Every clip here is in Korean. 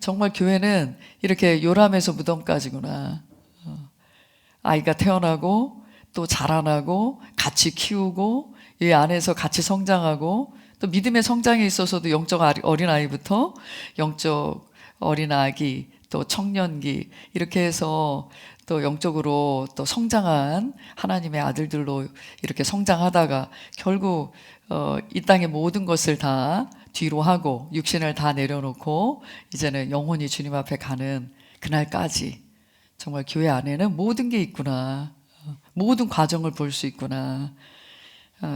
정말 교회는 이렇게 요람에서 무덤까지구나. 아이가 태어나고 또 자라나고 같이 키우고 이 안에서 같이 성장하고 또 믿음의 성장에 있어서도 영적 어린아이부터 영적 어린아기 또 청년기 이렇게 해서 또 영적으로 또 성장한 하나님의 아들들로 이렇게 성장하다가 결국 이 땅의 모든 것을 다 뒤로 하고 육신을 다 내려놓고 이제는 영원히 주님 앞에 가는 그날까지 정말 교회 안에는 모든 게 있구나. 모든 과정을 볼 수 있구나.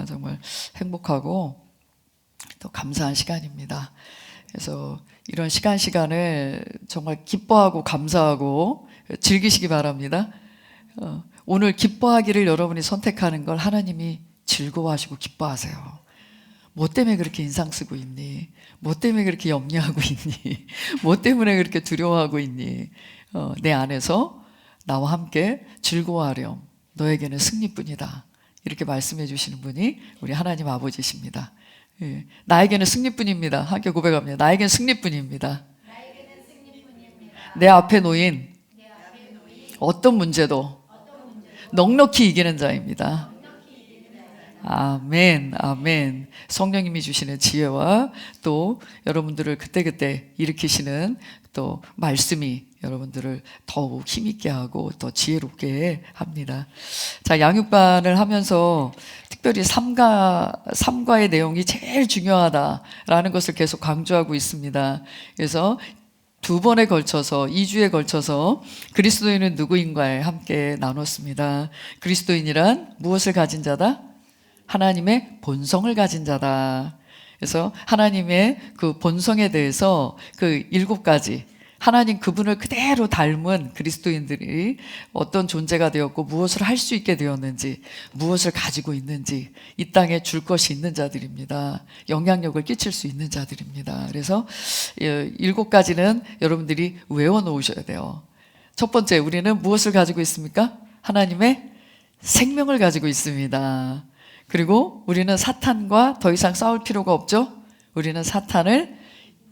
정말 행복하고 또 감사한 시간입니다. 그래서 이런 시간을 정말 기뻐하고 감사하고 즐기시기 바랍니다. 오늘 기뻐하기를 여러분이 선택하는 걸 하나님이 즐거워하시고 기뻐하세요. 뭐 때문에 그렇게 인상 쓰고 있니? 뭐 때문에 그렇게 염려하고 있니? 뭐 때문에 그렇게 두려워하고 있니? 내 안에서 나와 함께 즐거워하렴. 너에게는 승리뿐이다. 이렇게 말씀해 주시는 분이 우리 하나님 아버지십니다. 예, 나에게는 승리뿐입니다. 함께 고백합니다. 나에게는 승리뿐입니다. 내 앞에 놓인 어떤 문제도 넉넉히 이기는 자입니다. 아멘, 아멘. 성령님이 주시는 지혜와 또 여러분들을 그때그때 일으키시는 또 말씀이 여러분들을 더욱 힘있게 하고 더 지혜롭게 합니다. 자, 양육반을 하면서 특별히 삼가의 내용이 제일 중요하다라는 것을 계속 강조하고 있습니다. 그래서 2번에 걸쳐서 2주에 걸쳐서 그리스도인은 누구인가에 함께 나눴습니다. 그리스도인이란 무엇을 가진 자다? 하나님의 본성을 가진 자다. 그래서 하나님의 그 본성에 대해서 그 7가지 하나님 그분을 그대로 닮은 그리스도인들이 어떤 존재가 되었고 무엇을 할 수 있게 되었는지 무엇을 가지고 있는지 이 땅에 줄 것이 있는 자들입니다. 영향력을 끼칠 수 있는 자들입니다. 그래서 7가지는 여러분들이 외워놓으셔야 돼요. 첫 번째, 우리는 무엇을 가지고 있습니까? 하나님의 생명을 가지고 있습니다. 그리고 우리는 사탄과 더 이상 싸울 필요가 없죠? 우리는 사탄을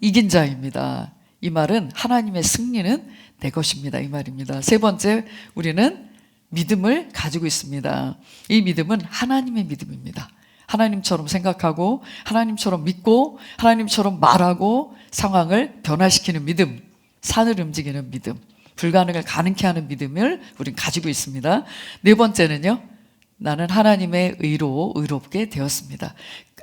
이긴 자입니다. 이 말은 하나님의 승리는 내 것입니다. 이 말입니다. 세 번째, 우리는 믿음을 가지고 있습니다. 이 믿음은 하나님의 믿음입니다. 하나님처럼 생각하고 하나님처럼 믿고 하나님처럼 말하고 상황을 변화시키는 믿음, 산을 움직이는 믿음, 불가능을 가능케 하는 믿음을 우리는 가지고 있습니다. 네 번째는요, 나는 하나님의 의로 의롭게 되었습니다.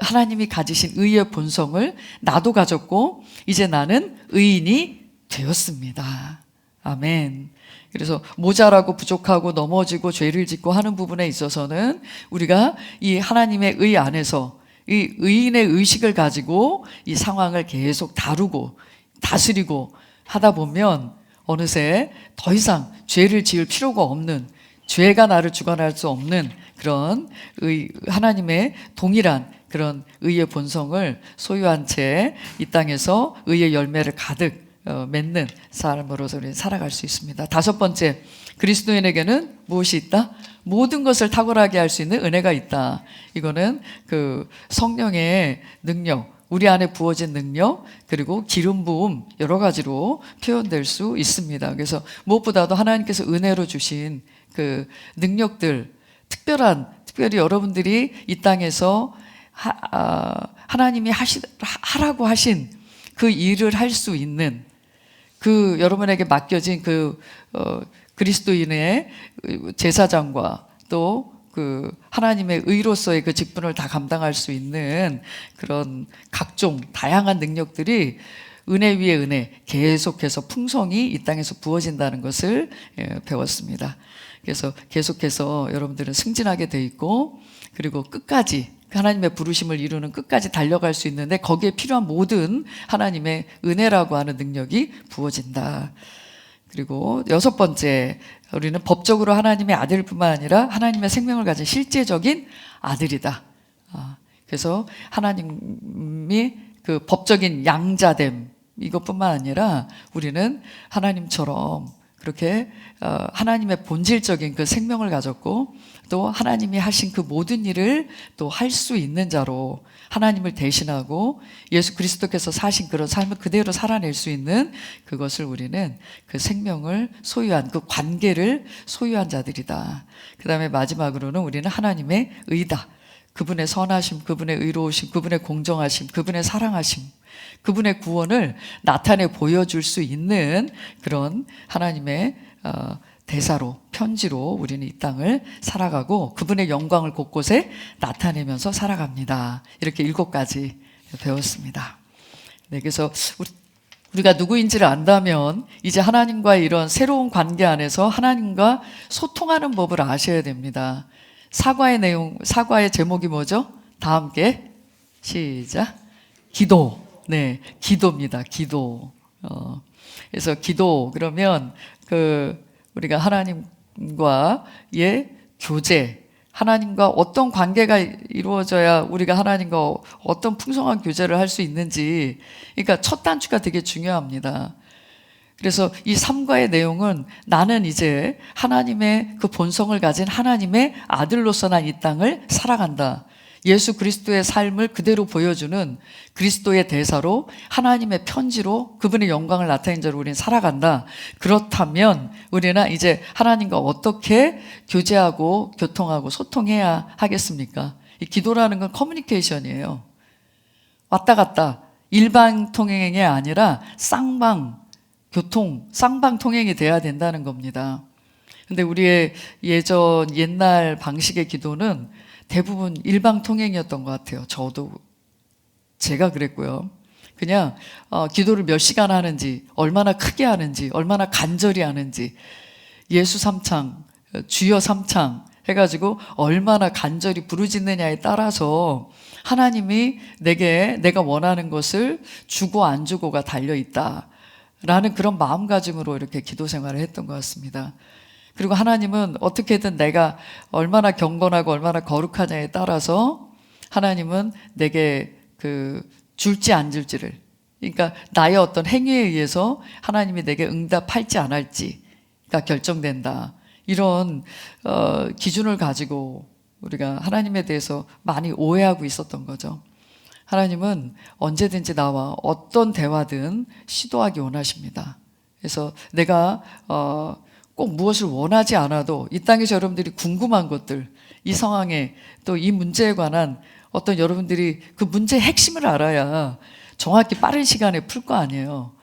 하나님이 가지신 의의 본성을 나도 가졌고 이제 나는 의인이 되었습니다. 아멘. 그래서 모자라고 부족하고 넘어지고 죄를 짓고 하는 부분에 있어서는 우리가 이 하나님의 의 안에서 이 의인의 의식을 가지고 이 상황을 계속 다루고 다스리고 하다 보면 어느새 더 이상 죄를 지을 필요가 없는, 죄가 나를 주관할 수 없는 그런 하나님의 동일한 그런 의의 본성을 소유한 채 이 땅에서 의의 열매를 가득 맺는 사람으로서 우리는 살아갈 수 있습니다. 5번째, 그리스도인에게는 무엇이 있다? 모든 것을 탁월하게 할 수 있는 은혜가 있다. 이거는 그 성령의 능력, 우리 안에 부어진 능력, 그리고 기름 부음 여러 가지로 표현될 수 있습니다. 그래서 무엇보다도 하나님께서 은혜로 주신 그 능력들, 특별히 여러분들이 이 땅에서 하나님이 하라고 하신 그 일을 할 수 있는 그 여러분에게 맡겨진 그 그리스도인의 제사장과 또 그 하나님의 의로서의 그 직분을 다 감당할 수 있는 그런 각종 다양한 능력들이 은혜 위에 은혜 계속해서 풍성이 이 땅에서 부어진다는 것을 배웠습니다. 그래서 계속해서 여러분들은 승진하게 돼 있고 그리고 끝까지 하나님의 부르심을 이루는 끝까지 달려갈 수 있는데 거기에 필요한 모든 하나님의 은혜라고 하는 능력이 부어진다. 그리고 6번째, 우리는 법적으로 하나님의 아들뿐만 아니라 하나님의 생명을 가진 실제적인 아들이다. 그래서 하나님이 그 법적인 양자됨 이것뿐만 아니라 우리는 하나님처럼 그렇게 하나님의 본질적인 그 생명을 가졌고 또 하나님이 하신 그 모든 일을 또 할 수 있는 자로 하나님을 대신하고 예수 그리스도께서 사신 그런 삶을 그대로 살아낼 수 있는 그것을 우리는 그 생명을 소유한 그 관계를 소유한 자들이다. 그 다음에 마지막으로는 우리는 하나님의 의다. 그분의 선하심, 그분의 의로우심, 그분의 공정하심, 그분의 사랑하심, 그분의 구원을 나타내 보여줄 수 있는 그런 하나님의 대사로, 편지로 우리는 이 땅을 살아가고 그분의 영광을 곳곳에 나타내면서 살아갑니다. 이렇게 7가지 배웠습니다. 네, 그래서 우리가 누구인지를 안다면 이제 하나님과의 이런 새로운 관계 안에서 하나님과 소통하는 법을 아셔야 됩니다. 사과의 내용, 사과의 제목이 뭐죠? 다 함께 시작. 기도. 네, 기도입니다. 기도. 그래서 기도 그러면 우리가 하나님과의 교제, 하나님과 어떤 관계가 이루어져야 우리가 하나님과 어떤 풍성한 교제를 할 수 있는지, 그러니까 첫 단추가 되게 중요합니다. 그래서 이 3과의 내용은 나는 이제 하나님의 그 본성을 가진 하나님의 아들로서 난 이 땅을 살아간다. 예수 그리스도의 삶을 그대로 보여주는 그리스도의 대사로 하나님의 편지로 그분의 영광을 나타낸 자로 우리는 살아간다. 그렇다면 우리는 이제 하나님과 어떻게 교제하고 교통하고 소통해야 하겠습니까? 이 기도라는 건 커뮤니케이션이에요. 왔다 갔다 일방 통행이 아니라 쌍방 교통, 쌍방 통행이 돼야 된다는 겁니다. 근데 우리의 옛날 방식의 기도는 대부분 일방 통행이었던 것 같아요. 제가 그랬고요. 그냥 기도를 몇 시간 하는지, 얼마나 크게 하는지, 얼마나 간절히 하는지, 예수 삼창, 주여 삼창 해가지고 얼마나 간절히 부르짖느냐에 따라서 하나님이 내가 원하는 것을 주고 안 주고가 달려있다 라는 그런 마음가짐으로 이렇게 기도 생활을 했던 것 같습니다. 그리고 하나님은 어떻게든 내가 얼마나 경건하고 얼마나 거룩하냐에 따라서 하나님은 내게 줄지 안 줄지를, 그러니까 나의 어떤 행위에 의해서 하나님이 내게 응답할지 안 할지가 결정된다. 이런 기준을 가지고 우리가 하나님에 대해서 많이 오해하고 있었던 거죠. 하나님은 언제든지 나와 어떤 대화든 시도하기 원하십니다. 그래서 내가 꼭 무엇을 원하지 않아도 이 땅에서 여러분들이 궁금한 것들, 이 상황에 또 이 문제에 관한 어떤 여러분들이 그 문제의 핵심을 알아야 정확히 빠른 시간에 풀 거 아니에요.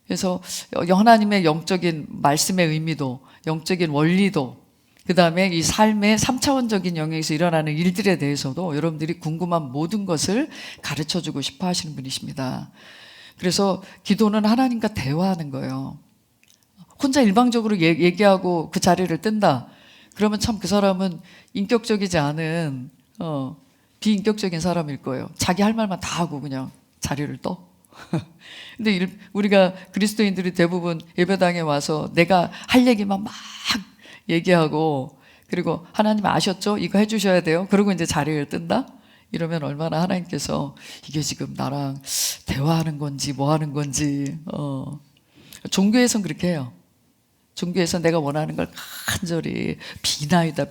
그래서 하나님의 영적인 말씀의 의미도, 영적인 원리도, 그 다음에 이 삶의 3차원적인 영역에서 일어나는 일들에 대해서도 여러분들이 궁금한 모든 것을 가르쳐주고 싶어 하시는 분이십니다. 그래서 기도는 하나님과 대화하는 거예요. 혼자 일방적으로 얘기하고 그 자리를 뜬다. 그러면 참 그 사람은 인격적이지 않은 비인격적인 사람일 거예요. 자기 할 말만 다 하고 그냥 자리를 떠. 근데 우리가 그리스도인들이 대부분 예배당에 와서 내가 할 얘기만 막 얘기하고, 그리고 하나님 아셨죠? 이거 해주셔야 돼요. 그리고 이제 자리를 뜬다? 이러면 얼마나 하나님께서 이게 지금 나랑 대화하는 건지 뭐 하는 건지. 종교에선 그렇게 해요. 종교에서 내가 원하는 걸 간절히 비나이다.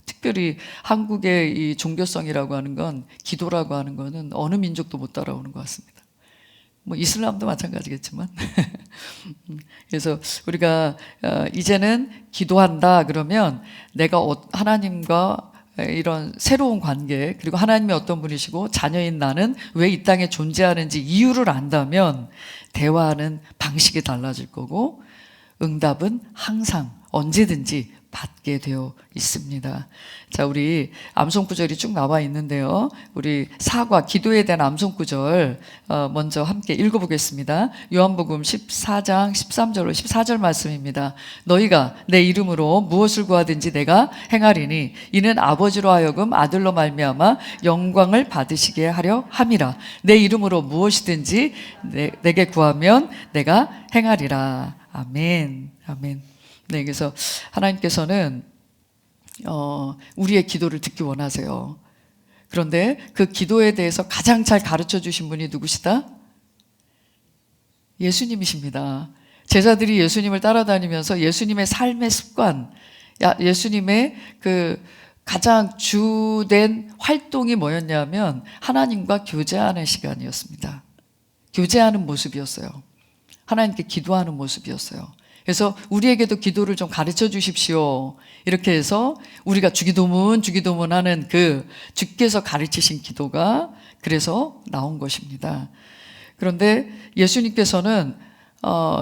특별히 한국의 이 종교성이라고 하는 건, 기도라고 하는 거는 어느 민족도 못 따라오는 것 같습니다. 뭐 이슬람도 마찬가지겠지만. 그래서 우리가 이제는 기도한다 그러면 내가 하나님과 이런 새로운 관계, 그리고 하나님이 어떤 분이시고 자녀인 나는 왜 이 땅에 존재하는지 이유를 안다면 대화하는 방식이 달라질 거고 응답은 항상 언제든지 받게 되어 있습니다. 자, 우리 암송구절이 쭉 나와 있는데요. 우리 사과, 기도에 대한 암송구절 먼저 함께 읽어보겠습니다. 요한복음 14장 13절로 14절 말씀입니다. 너희가 내 이름으로 무엇을 구하든지 내가 행하리니 이는 아버지로 하여금 아들로 말미암아 영광을 받으시게 하려 함이라. 내 이름으로 무엇이든지 내게 구하면 내가 행하리라. 아멘. 아멘. 네, 그래서 하나님께서는 우리의 기도를 듣기 원하세요. 그런데 그 기도에 대해서 가장 잘 가르쳐 주신 분이 누구시다? 예수님이십니다. 제자들이 예수님을 따라다니면서 예수님의 삶의 습관, 예수님의 그 가장 주된 활동이 뭐였냐면 하나님과 교제하는 시간이었습니다. 교제하는 모습이었어요. 하나님께 기도하는 모습이었어요. 그래서 우리에게도 기도를 좀 가르쳐 주십시오. 이렇게 해서 우리가 주기도문 하는 그 주께서 가르치신 기도가 그래서 나온 것입니다. 그런데 예수님께서는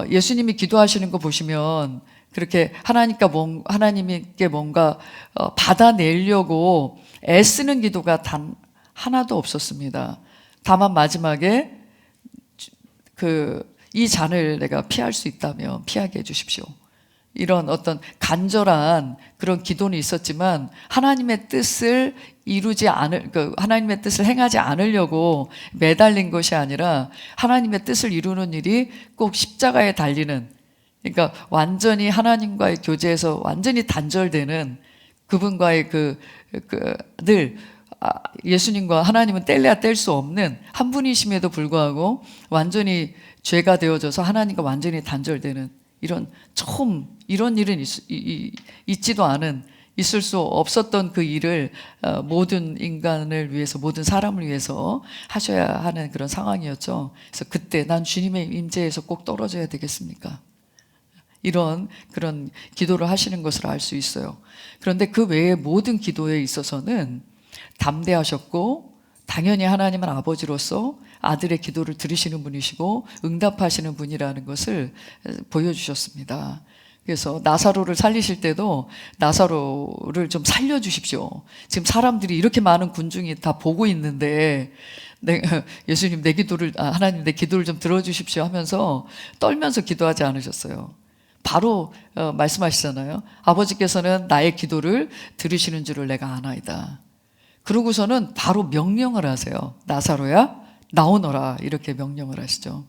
예수님이 기도하시는 거 보시면 그렇게 하나님께 뭔가 받아내려고 애쓰는 기도가 단 하나도 없었습니다. 다만 마지막에 이 잔을 내가 피할 수 있다면 피하게 해주십시오. 이런 어떤 간절한 그런 기도는 있었지만 하나님의 뜻을 하나님의 뜻을 행하지 않으려고 매달린 것이 아니라 하나님의 뜻을 이루는 일이 꼭 십자가에 달리는, 그러니까 완전히 하나님과의 교제에서 완전히 단절되는 그분과의 늘 예수님과 하나님은 뗄래야 뗄 수 없는 한 분이심에도 불구하고 완전히 죄가 되어져서 하나님과 완전히 단절되는 이런 일은 있지도 않은, 있을 수 없었던 그 일을 모든 인간을 위해서, 모든 사람을 위해서 하셔야 하는 그런 상황이었죠. 그래서 그때 난 주님의 임재에서 꼭 떨어져야 되겠습니까? 그런 기도를 하시는 것을 알 수 있어요. 그런데 그 외에 모든 기도에 있어서는 담대하셨고, 당연히 하나님은 아버지로서 아들의 기도를 들으시는 분이시고 응답하시는 분이라는 것을 보여주셨습니다. 그래서 나사로를 살리실 때도 나사로를 좀 살려주십시오. 지금 사람들이 이렇게 많은 군중이 다 보고 있는데 예수님 하나님 내 기도를 좀 들어주십시오 하면서 떨면서 기도하지 않으셨어요. 바로 말씀하시잖아요. 아버지께서는 나의 기도를 들으시는 줄을 내가 아나이다. 그러고서는 바로 명령을 하세요. 나사로야 나오너라, 이렇게 명령을 하시죠.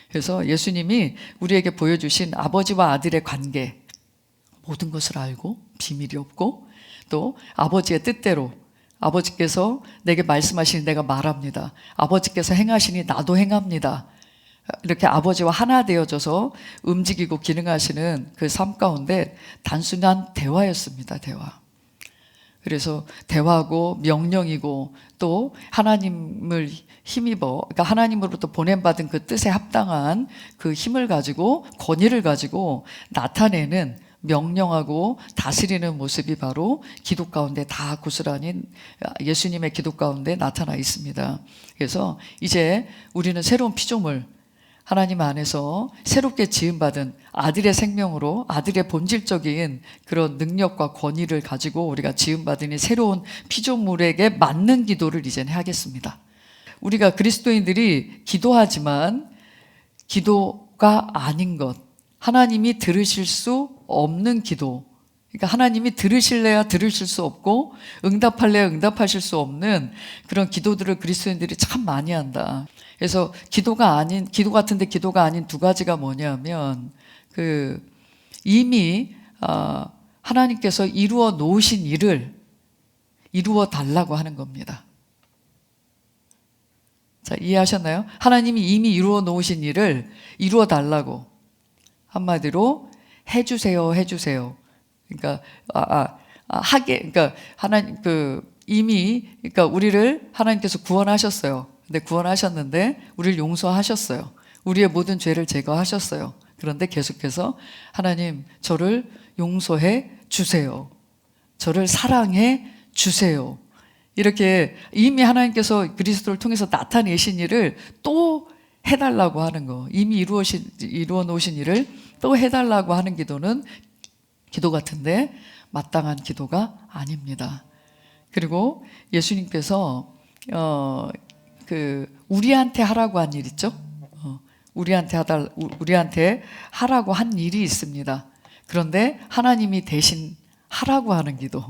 그래서 예수님이 우리에게 보여주신 아버지와 아들의 관계, 모든 것을 알고 비밀이 없고 또 아버지의 뜻대로, 아버지께서 내게 말씀하시니 내가 말합니다, 아버지께서 행하시니 나도 행합니다, 이렇게 아버지와 하나 되어져서 움직이고 기능하시는 그 삶 가운데 단순한 대화였습니다. 대화. 그래서 대화고 명령이고 또 하나님을 힘입어, 그러니까 하나님으로부터 보냄받은 그 뜻에 합당한 그 힘을 가지고, 권위를 가지고 나타내는, 명령하고 다스리는 모습이 바로 기도 가운데 다 고스란히 예수님의 기도 가운데 나타나 있습니다. 그래서 이제 우리는 새로운 피조물, 하나님 안에서 새롭게 지음받은 아들의 생명으로 아들의 본질적인 그런 능력과 권위를 가지고 우리가 지음받으니 새로운 피조물에게 맞는 기도를 이제는 하겠습니다. 우리가 그리스도인들이 기도하지만 기도가 아닌 것, 하나님이 들으실 수 없는 기도, 그러니까 하나님이 들으실래야 들으실 수 없고 응답할래야 응답하실 수 없는 그런 기도들을 그리스도인들이 참 많이 한다. 그래서 기도 같은데 기도가 아닌 두 가지가 뭐냐면 이미 하나님께서 이루어 놓으신 일을 이루어 달라고 하는 겁니다. 자, 이해하셨나요? 하나님이 이미 이루어 놓으신 일을 이루어 달라고, 한마디로 해주세요. 그러니까 그러니까 하나님 그러니까 우리를 하나님께서 구원하셨어요. 근데 구원하셨는데 우리를 용서하셨어요. 우리의 모든 죄를 제거하셨어요. 그런데 계속해서 하나님 저를 용서해 주세요. 저를 사랑해 주세요. 이렇게 이미 하나님께서 그리스도를 통해서 나타내신 일을 또 해달라고 하는 거, 이미 이루어 놓으신 일을 또 해달라고 하는 기도는 기도 같은데 마땅한 기도가 아닙니다. 그리고 예수님께서 우리한테 하라고 한 일 있죠? 우리한테 하라고 한 일이 있습니다. 그런데 하나님이 대신 하라고 하는 기도,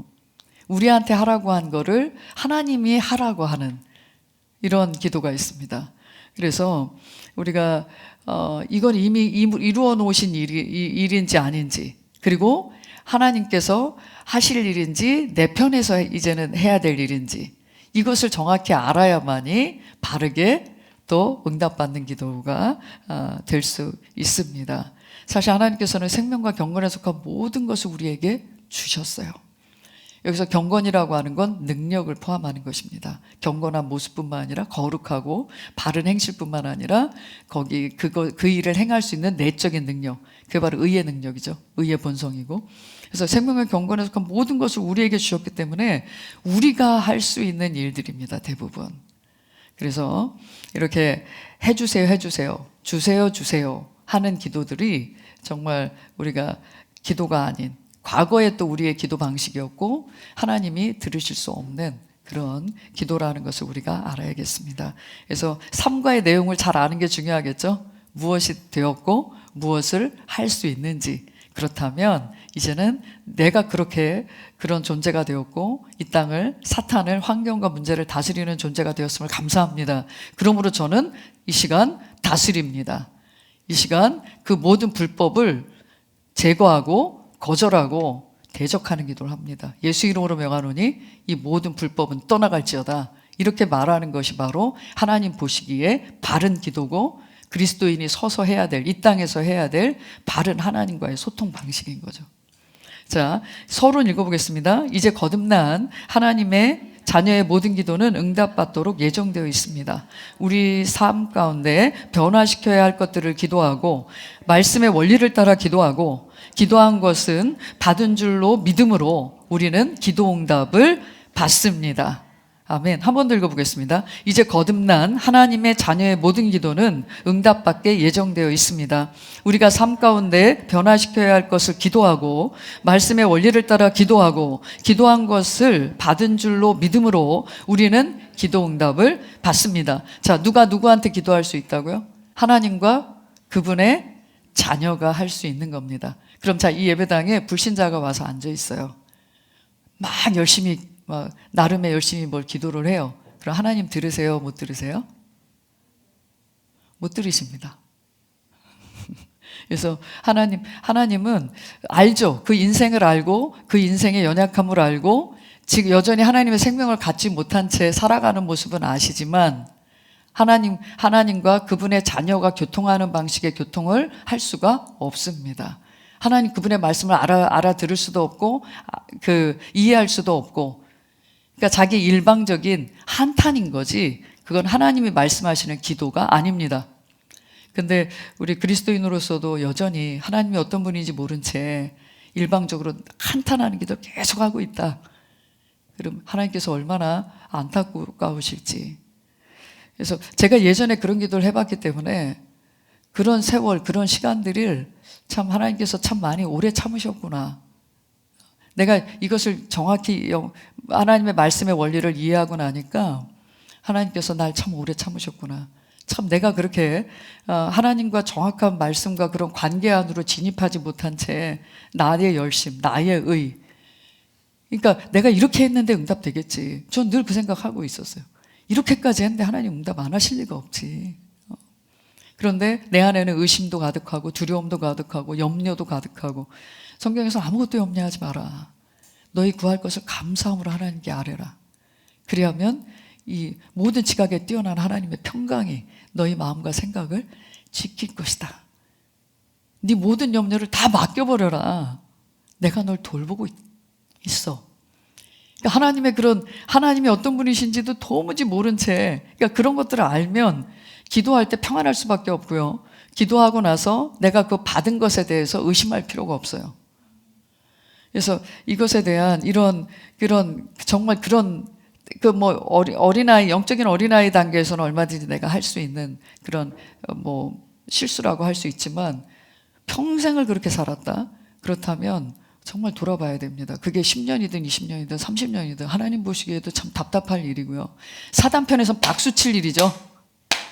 우리한테 하라고 한 거를 하나님이 하라고 하는 이런 기도가 있습니다. 그래서 우리가 이건 이미 이루어 놓으신 일인지 아닌지, 그리고 하나님께서 하실 일인지 내 편에서 이제는 해야 될 일인지, 이것을 정확히 알아야만이 바르게 또 응답받는 기도가 될 수 있습니다. 사실 하나님께서는 생명과 경건에 속한 모든 것을 우리에게 주셨어요. 여기서 경건이라고 하는 건 능력을 포함하는 것입니다. 경건한 모습뿐만 아니라 거룩하고 바른 행실뿐만 아니라 그 일을 행할 수 있는 내적인 능력, 그게 바로 의의 능력이죠. 의의 본성이고. 그래서 생명과 경건에 속한 모든 것을 우리에게 주셨기 때문에 우리가 할 수 있는 일들입니다. 대부분. 그래서 이렇게 해주세요, 해주세요, 주세요, 주세요 하는 기도들이 정말 우리가 기도가 아닌 과거에 또 우리의 기도 방식이었고 하나님이 들으실 수 없는 그런 기도라는 것을 우리가 알아야겠습니다. 그래서 삶과의 내용을 잘 아는 게 중요하겠죠. 무엇이 되었고 무엇을 할 수 있는지. 그렇다면 이제는 내가 그런 존재가 되었고 이 땅을, 사탄을, 환경과 문제를 다스리는 존재가 되었음을 감사합니다. 그러므로 저는 이 시간 다스립니다. 이 시간 그 모든 불법을 제거하고 거절하고 대적하는 기도를 합니다. 예수 이름으로 명하노니 이 모든 불법은 떠나갈지어다. 이렇게 말하는 것이 바로 하나님 보시기에 바른 기도고 그리스도인이 서서 해야 될, 이 땅에서 해야 될 바른 하나님과의 소통 방식인 거죠. 자, 서론 읽어보겠습니다. 이제 거듭난 하나님의 자녀의 모든 기도는 응답받도록 예정되어 있습니다. 우리 삶 가운데 변화시켜야 할 것들을 기도하고 말씀의 원리를 따라 기도하고 기도한 것은 받은 줄로 믿음으로 우리는 기도 응답을 받습니다. 아멘. 한 번 더 읽어보겠습니다. 이제 거듭난 하나님의 자녀의 모든 기도는 응답받게 예정되어 있습니다. 우리가 삶 가운데 변화시켜야 할 것을 기도하고 말씀의 원리를 따라 기도하고 기도한 것을 받은 줄로 믿음으로 우리는 기도 응답을 받습니다. 자, 누가 누구한테 기도할 수 있다고요? 하나님과 그분의 자녀가 할 수 있는 겁니다. 그럼 자, 이 예배당에 불신자가 와서 앉아 있어요. 막 나름의 열심히 뭘 기도를 해요. 그럼 하나님 들으세요? 못 들으세요? 못 들으십니다. 그래서 하나님은 알죠. 그 인생을 알고 그 인생의 연약함을 알고 지금 여전히 하나님의 생명을 갖지 못한 채 살아가는 모습은 아시지만 하나님과 그분의 자녀가 교통하는 방식의 교통을 할 수가 없습니다. 하나님 그분의 말씀을 알아들을 수도 없고 이해할 수도 없고, 그러니까 자기 일방적인 한탄인 거지 그건 하나님이 말씀하시는 기도가 아닙니다. 근데 우리 그리스도인으로서도 여전히 하나님이 어떤 분인지 모른 채 일방적으로 한탄하는 기도를 계속하고 있다. 그럼 하나님께서 얼마나 안타까우실지. 그래서 제가 예전에 그런 기도를 해봤기 때문에 그런 세월, 그런 시간들을 참 하나님께서 참 많이 오래 참으셨구나. 내가 이것을 정확히 하나님의 말씀의 원리를 이해하고 나니까 하나님께서 날 참 오래 참으셨구나. 참 내가 그렇게 하나님과 정확한 말씀과 그런 관계 안으로 진입하지 못한 채 나의 열심, 나의 의, 그러니까 내가 이렇게 했는데 응답되겠지. 전 늘 그 생각하고 있었어요. 이렇게까지 했는데 하나님 응답 안 하실 리가 없지. 그런데 내 안에는 의심도 가득하고 두려움도 가득하고 염려도 가득하고, 성경에서 아무것도 염려하지 마라. 너희 구할 것을 감사함으로 하나님께 아뢰라. 그리하면 이 모든 지각에 뛰어난 하나님의 평강이 너희 마음과 생각을 지킬 것이다. 네 모든 염려를 다 맡겨버려라. 내가 널 돌보고 있어. 그러니까 하나님이 어떤 분이신지도 도무지 모른 채, 그러니까 그런 것들을 알면 기도할 때 평안할 수밖에 없고요. 기도하고 나서 내가 그 받은 것에 대해서 의심할 필요가 없어요. 그래서 이것에 대한 정말 그런 어린아이, 영적인 어린아이 단계에서는 얼마든지 내가 할 수 있는 그런 실수라고 할 수 있지만 평생을 그렇게 살았다? 그렇다면 정말 돌아봐야 됩니다. 그게 10년이든 20년이든 30년이든 하나님 보시기에도 참 답답할 일이고요. 사단편에선 박수칠 일이죠.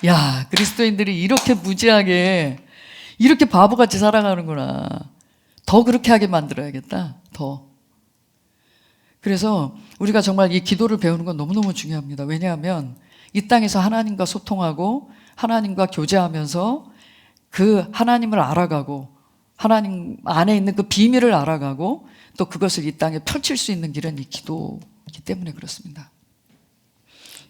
야, 그리스도인들이 이렇게 무지하게, 이렇게 바보같이 살아가는구나. 더 그렇게 하게 만들어야겠다. 더. 그래서 우리가 정말 이 기도를 배우는 건 너무너무 중요합니다. 왜냐하면 이 땅에서 하나님과 소통하고 하나님과 교제하면서 그 하나님을 알아가고 하나님 안에 있는 그 비밀을 알아가고 또 그것을 이 땅에 펼칠 수 있는 길은 이 기도이기 때문에 그렇습니다.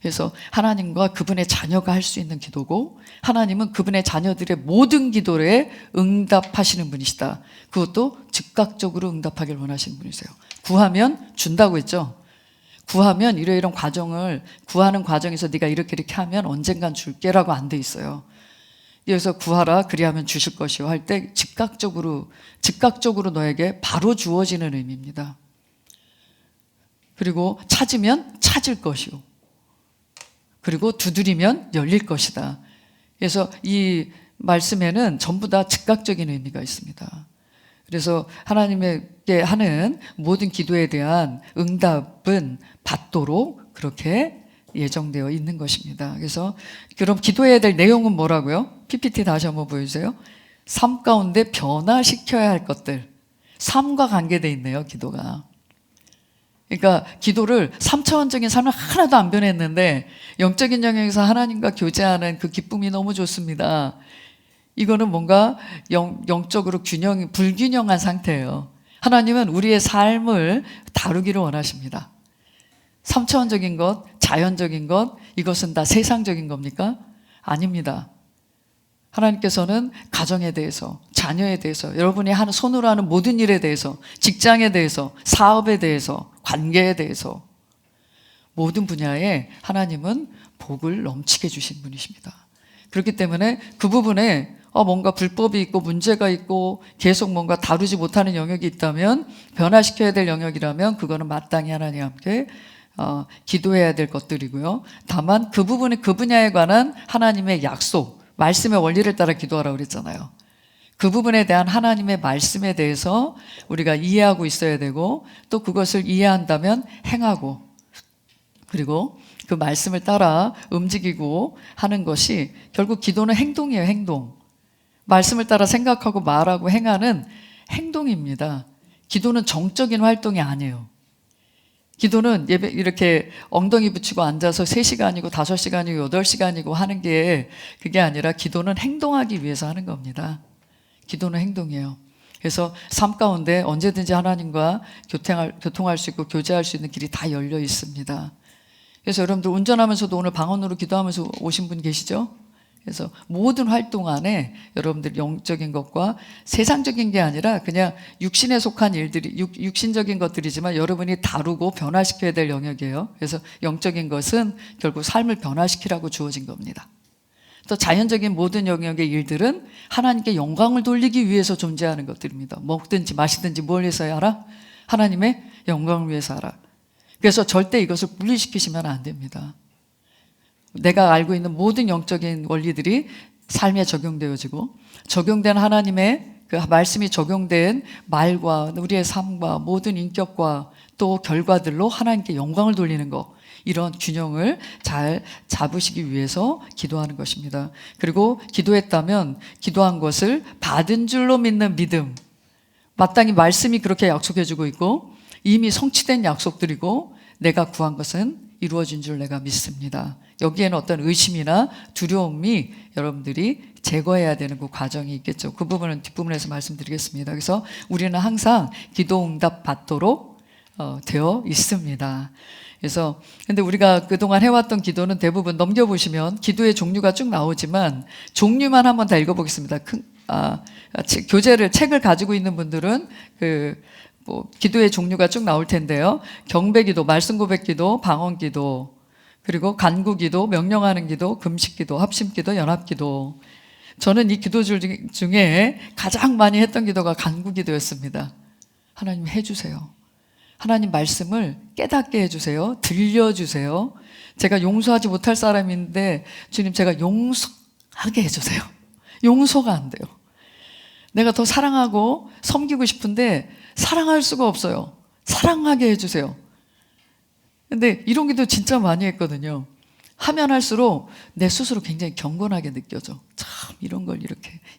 그래서 하나님과 그분의 자녀가 할 수 있는 기도고, 하나님은 그분의 자녀들의 모든 기도에 응답하시는 분이시다. 그것도 즉각적으로 응답하길 원하시는 분이세요. 구하면 준다고 했죠. 구하면 이러이러한 과정을, 구하는 과정에서 네가 이렇게 이렇게 하면 언젠간 줄게라고 안 돼 있어요. 그래서 구하라 그리하면 주실 것이요 할 때 즉각적으로 너에게 바로 주어지는 의미입니다. 그리고 찾으면 찾을 것이요, 그리고 두드리면 열릴 것이다. 그래서 이 말씀에는 전부 다 즉각적인 의미가 있습니다. 그래서 하나님께 하는 모든 기도에 대한 응답은 받도록 그렇게 예정되어 있는 것입니다. 그래서 그럼 기도해야 될 내용은 뭐라고요? PPT 다시 한번 보여주세요. 삶 가운데 변화시켜야 할 것들, 삶과 관계되어 있네요, 기도가. 그러니까 기도를 3차원적인 삶을 하나도 안 변했는데 영적인 영역에서 하나님과 교제하는 그 기쁨이 너무 좋습니다. 이거는 뭔가 영적으로 불균형한 상태예요. 하나님은 우리의 삶을 다루기를 원하십니다. 3차원적인 것, 자연적인 것, 이것은 다 세상적인 겁니까? 아닙니다. 하나님께서는 가정에 대해서, 자녀에 대해서, 여러분이 손으로 하는 모든 일에 대해서, 직장에 대해서, 사업에 대해서, 관계에 대해서 모든 분야에 하나님은 복을 넘치게 주신 분이십니다. 그렇기 때문에 그 부분에 뭔가 불법이 있고 문제가 있고 계속 뭔가 다루지 못하는 영역이 있다면, 변화시켜야 될 영역이라면 그거는 마땅히 하나님과 함께 기도해야 될 것들이고요. 다만 그 부분에, 그 분야에 관한 하나님의 약속, 말씀의 원리를 따라 기도하라고 그랬잖아요. 그 부분에 대한 하나님의 말씀에 대해서 우리가 이해하고 있어야 되고, 또 그것을 이해한다면 행하고, 그리고 그 말씀을 따라 움직이고 하는 것이 결국 기도는 행동이에요. 행동. 말씀을 따라 생각하고 말하고 행하는 행동입니다. 기도는 정적인 활동이 아니에요. 기도는 이렇게 엉덩이 붙이고 앉아서 3시간이고 5시간이고 8시간이고 하는 게 그게 아니라, 기도는 행동하기 위해서 하는 겁니다. 기도는 행동이에요. 그래서 삶 가운데 언제든지 하나님과 교통할 수 있고 교제할 수 있는 길이 다 열려 있습니다. 그래서 여러분들 운전하면서도 오늘 방언으로 기도하면서 오신 분 계시죠? 그래서 모든 활동 안에 여러분들 영적인 것과 세상적인 게 아니라 그냥 육신에 속한 일들이, 육신적인 것들이지만 여러분이 다루고 변화시켜야 될 영역이에요. 그래서 영적인 것은 결국 삶을 변화시키라고 주어진 겁니다. 또 자연적인 모든 영역의 일들은 하나님께 영광을 돌리기 위해서 존재하는 것들입니다. 먹든지 마시든지 뭘 위해서 하라? 하나님의 영광을 위해서 하라. 그래서 절대 이것을 분리시키시면 안 됩니다. 내가 알고 있는 모든 영적인 원리들이 삶에 적용되어지고, 적용된 하나님의 그 말씀이 적용된 말과 우리의 삶과 모든 인격과 또 결과들로 하나님께 영광을 돌리는 것, 이런 균형을 잘 잡으시기 위해서 기도하는 것입니다. 그리고 기도했다면 기도한 것을 받은 줄로 믿는 믿음, 마땅히 말씀이 그렇게 약속해주고 있고 이미 성취된 약속들이고 내가 구한 것은 이루어진 줄 내가 믿습니다. 여기에는 어떤 의심이나 두려움이 여러분들이 제거해야 되는 그 과정이 있겠죠. 그 부분은 뒷부분에서 말씀드리겠습니다. 그래서 우리는 항상 기도 응답 받도록 되어 있습니다. 그래서 근데 우리가 그동안 해왔던 기도는 대부분 넘겨보시면 기도의 종류가 쭉 나오지만, 종류만 한번 다 읽어보겠습니다. 책을 가지고 있는 분들은 기도의 종류가 쭉 나올 텐데요. 경배기도, 말씀고백기도, 방언기도, 그리고 간구기도, 명령하는 기도, 금식기도, 합심기도, 연합기도. 저는 이 기도줄 중에 가장 많이 했던 기도가 간구기도였습니다. 하나님 해주세요. 하나님 말씀을 깨닫게 해주세요. 들려주세요. 제가 용서하지 못할 사람인데 주님 제가 용서하게 해주세요. 용서가 안 돼요. 내가 더 사랑하고 섬기고 싶은데 사랑할 수가 없어요. 사랑하게 해주세요. 근데 이런 기도 진짜 많이 했거든요. 하면 할수록 내 스스로 굉장히 경건하게 느껴져. 참 이런 걸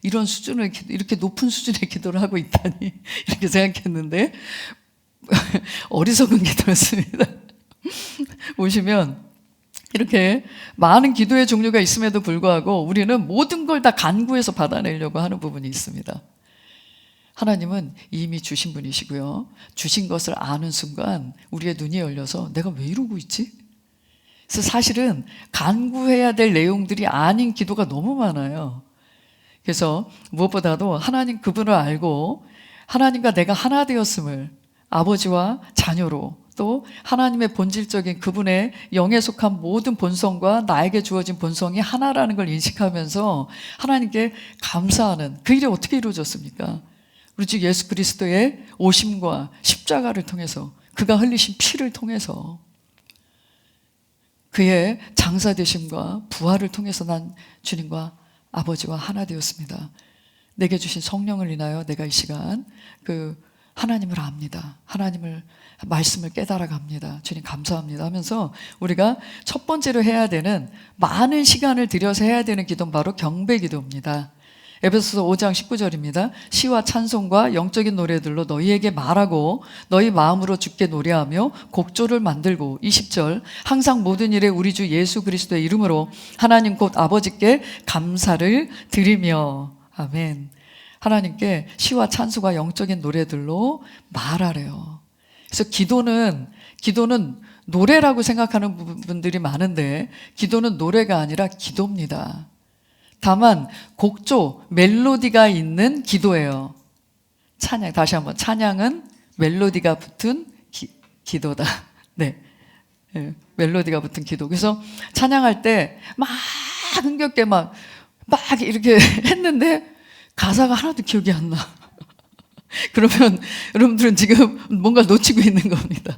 이런 수준을, 이렇게 높은 수준의 기도를 하고 있다니 이렇게 생각했는데 어리석은 기도였습니다. 보시면 이렇게 많은 기도의 종류가 있음에도 불구하고 우리는 모든 걸 다 간구해서 받아내려고 하는 부분이 있습니다. 하나님은 이미 주신 분이시고요. 주신 것을 아는 순간 우리의 눈이 열려서 내가 왜 이러고 있지? 그래서 사실은 간구해야 될 내용들이 아닌 기도가 너무 많아요. 그래서 무엇보다도 하나님 그분을 알고 하나님과 내가 하나 되었음을, 아버지와 자녀로, 또 하나님의 본질적인 그분의 영에 속한 모든 본성과 나에게 주어진 본성이 하나라는 걸 인식하면서 하나님께 감사하는 그 일이 어떻게 이루어졌습니까? 우리 주 예수 그리스도의 오심과 십자가를 통해서, 그가 흘리신 피를 통해서, 그의 장사되심과 부활을 통해서 난 주님과 아버지와 하나 되었습니다. 내게 주신 성령을 인하여 내가 이 시간 그 하나님을 압니다. 하나님을 말씀을 깨달아갑니다. 주님 감사합니다 하면서 우리가 첫 번째로 해야 되는, 많은 시간을 들여서 해야 되는 기도는 바로 경배 기도입니다. 에베소서 5장 19절입니다. 시와 찬송과 영적인 노래들로 너희에게 말하고 너희 마음으로 주께 노래하며 곡조를 만들고, 20절 항상 모든 일에 우리 주 예수 그리스도의 이름으로 하나님 곧 아버지께 감사를 드리며. 아멘. 하나님께 시와 찬송과 영적인 노래들로 말하래요. 그래서 기도는 노래라고 생각하는 분들이 많은데, 기도는 노래가 아니라 기도입니다. 다만 곡조, 멜로디가 있는 기도예요. 찬양, 다시 한번, 찬양은 멜로디가 붙은 기도다. 네, 멜로디가 붙은 기도. 그래서 찬양할 때 막 흥겹게 막 이렇게 했는데 가사가 하나도 기억이 안 나. 그러면 여러분들은 지금 뭔가 놓치고 있는 겁니다.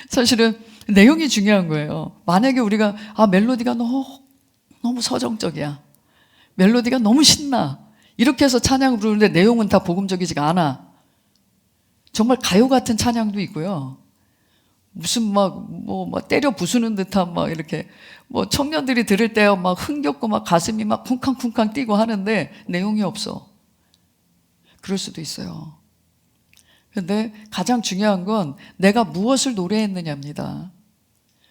사실은 내용이 중요한 거예요. 만약에 우리가 멜로디가 너무 서정적이야, 멜로디가 너무 신나, 이렇게 해서 찬양을 부르는데 내용은 다 복음적이지가 않아. 정말 가요 같은 찬양도 있고요. 무슨 때려 부수는 듯한 이렇게 청년들이 들을 때 막 흥겹고 막 가슴이 막 쿵쾅쿵쾅 뛰고 하는데 내용이 없어. 그럴 수도 있어요. 그런데 가장 중요한 건 내가 무엇을 노래했느냐입니다.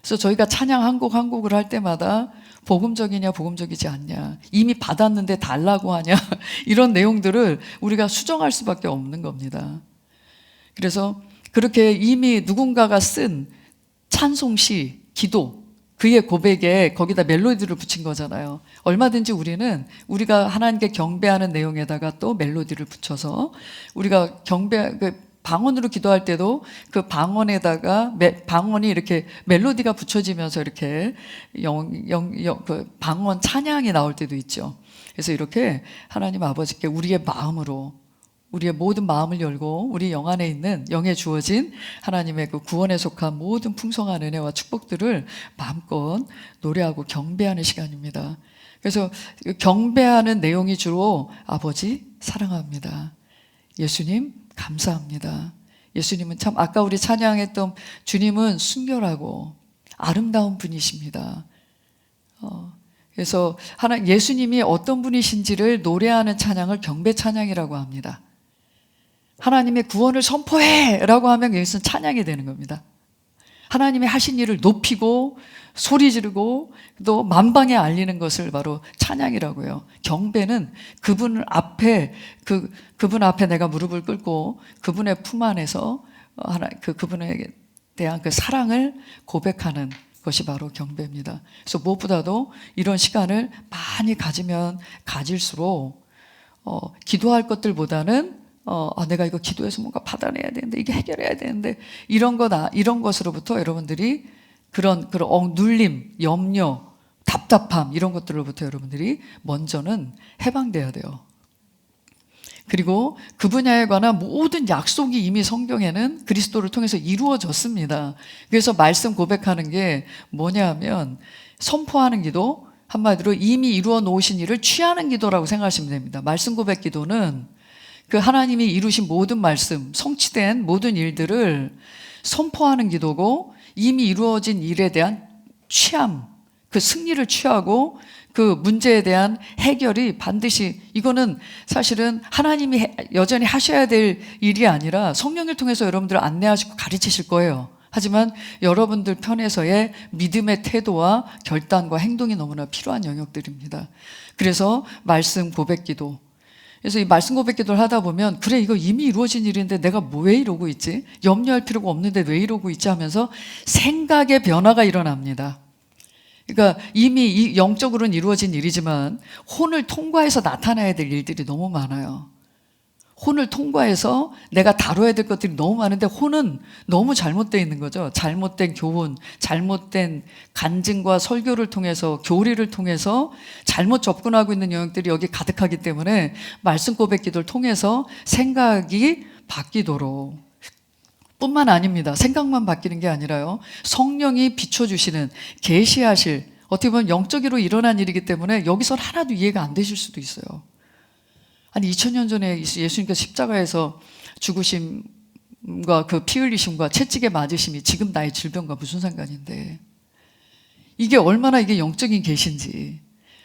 그래서 저희가 찬양 한 곡 한 곡을 할 때마다 복음적이냐 복음적이지 않냐, 이미 받았는데 달라고 하냐 이런 내용들을 우리가 수정할 수밖에 없는 겁니다. 그래서 그렇게 이미 누군가가 쓴 찬송시, 기도, 그의 고백에 거기다 멜로디를 붙인 거잖아요. 얼마든지 우리가 하나님께 경배하는 내용에다가 또 멜로디를 붙여서, 우리가 방언으로 기도할 때도 그 방언에다가 방언이 이렇게 멜로디가 붙여지면서 이렇게 그 방언 찬양이 나올 때도 있죠. 그래서 이렇게 하나님 아버지께 우리의 마음으로, 우리의 모든 마음을 열고 우리 영 안에 있는, 영에 주어진 하나님의 그 구원에 속한 모든 풍성한 은혜와 축복들을 마음껏 노래하고 경배하는 시간입니다. 그래서 경배하는 내용이 주로 아버지 사랑합니다, 예수님 감사합니다. 예수님은 참, 아까 우리 찬양했던 주님은 순결하고 아름다운 분이십니다. 그래서 예수님이 어떤 분이신지를 노래하는 찬양을 경배 찬양이라고 합니다. 하나님의 구원을 선포해! 라고 하면 여기서는 찬양이 되는 겁니다. 하나님의 하신 일을 높이고 소리 지르고 또 만방에 알리는 것을 바로 찬양이라고요. 경배는 그분 앞에 내가 무릎을 꿇고 그분의 품 안에서 그분에 대한 그 사랑을 고백하는 것이 바로 경배입니다. 그래서 무엇보다도 이런 시간을 많이 가지면 가질수록 기도할 것들보다는 내가 이거 기도해서 뭔가 받아내야 되는데, 이게 해결해야 되는데, 이런 것으로부터 여러분들이 그런 눌림, 염려, 답답함, 이런 것들로부터 여러분들이 먼저는 해방돼야 돼요. 그리고 그 분야에 관한 모든 약속이 이미 성경에는 그리스도를 통해서 이루어졌습니다. 그래서 말씀 고백하는 게 뭐냐 하면, 선포하는 기도, 한마디로 이미 이루어 놓으신 일을 취하는 기도라고 생각하시면 됩니다. 말씀 고백 기도는 그 하나님이 이루신 모든 말씀, 성취된 모든 일들을 선포하는 기도고, 이미 이루어진 일에 대한 취함, 그 승리를 취하고 그 문제에 대한 해결이 반드시, 이거는 사실은 하나님이 여전히 하셔야 될 일이 아니라 성령을 통해서 여러분들을 안내하시고 가르치실 거예요. 하지만 여러분들 편에서의 믿음의 태도와 결단과 행동이 너무나 필요한 영역들입니다. 그래서 말씀 고백 기도, 그래서 이 말씀 고백 기도를 하다 보면, 그래 이거 이미 이루어진 일인데 내가 왜 이러고 있지? 염려할 필요가 없는데 왜 이러고 있지? 하면서 생각의 변화가 일어납니다. 그러니까 이미 영적으로는 이루어진 일이지만 혼을 통과해서 나타나야 될 일들이 너무 많아요. 혼을 통과해서 내가 다뤄야 될 것들이 너무 많은데 혼은 너무 잘못되어 있는 거죠. 잘못된 교훈, 잘못된 간증과 설교를 통해서, 교리를 통해서 잘못 접근하고 있는 영역들이 여기 가득하기 때문에 말씀 고백 기도를 통해서 생각이 바뀌도록, 뿐만 아닙니다. 생각만 바뀌는 게 아니라요, 성령이 비춰주시는, 계시하실, 어떻게 보면 영적으로 일어난 일이기 때문에 여기서 하나도 이해가 안 되실 수도 있어요. 아니 2000년 전에 예수님께서 십자가에서 죽으심과 그 피 흘리심과 채찍에 맞으심이 지금 나의 질병과 무슨 상관인데, 이게 얼마나 이게 영적인 계시인지,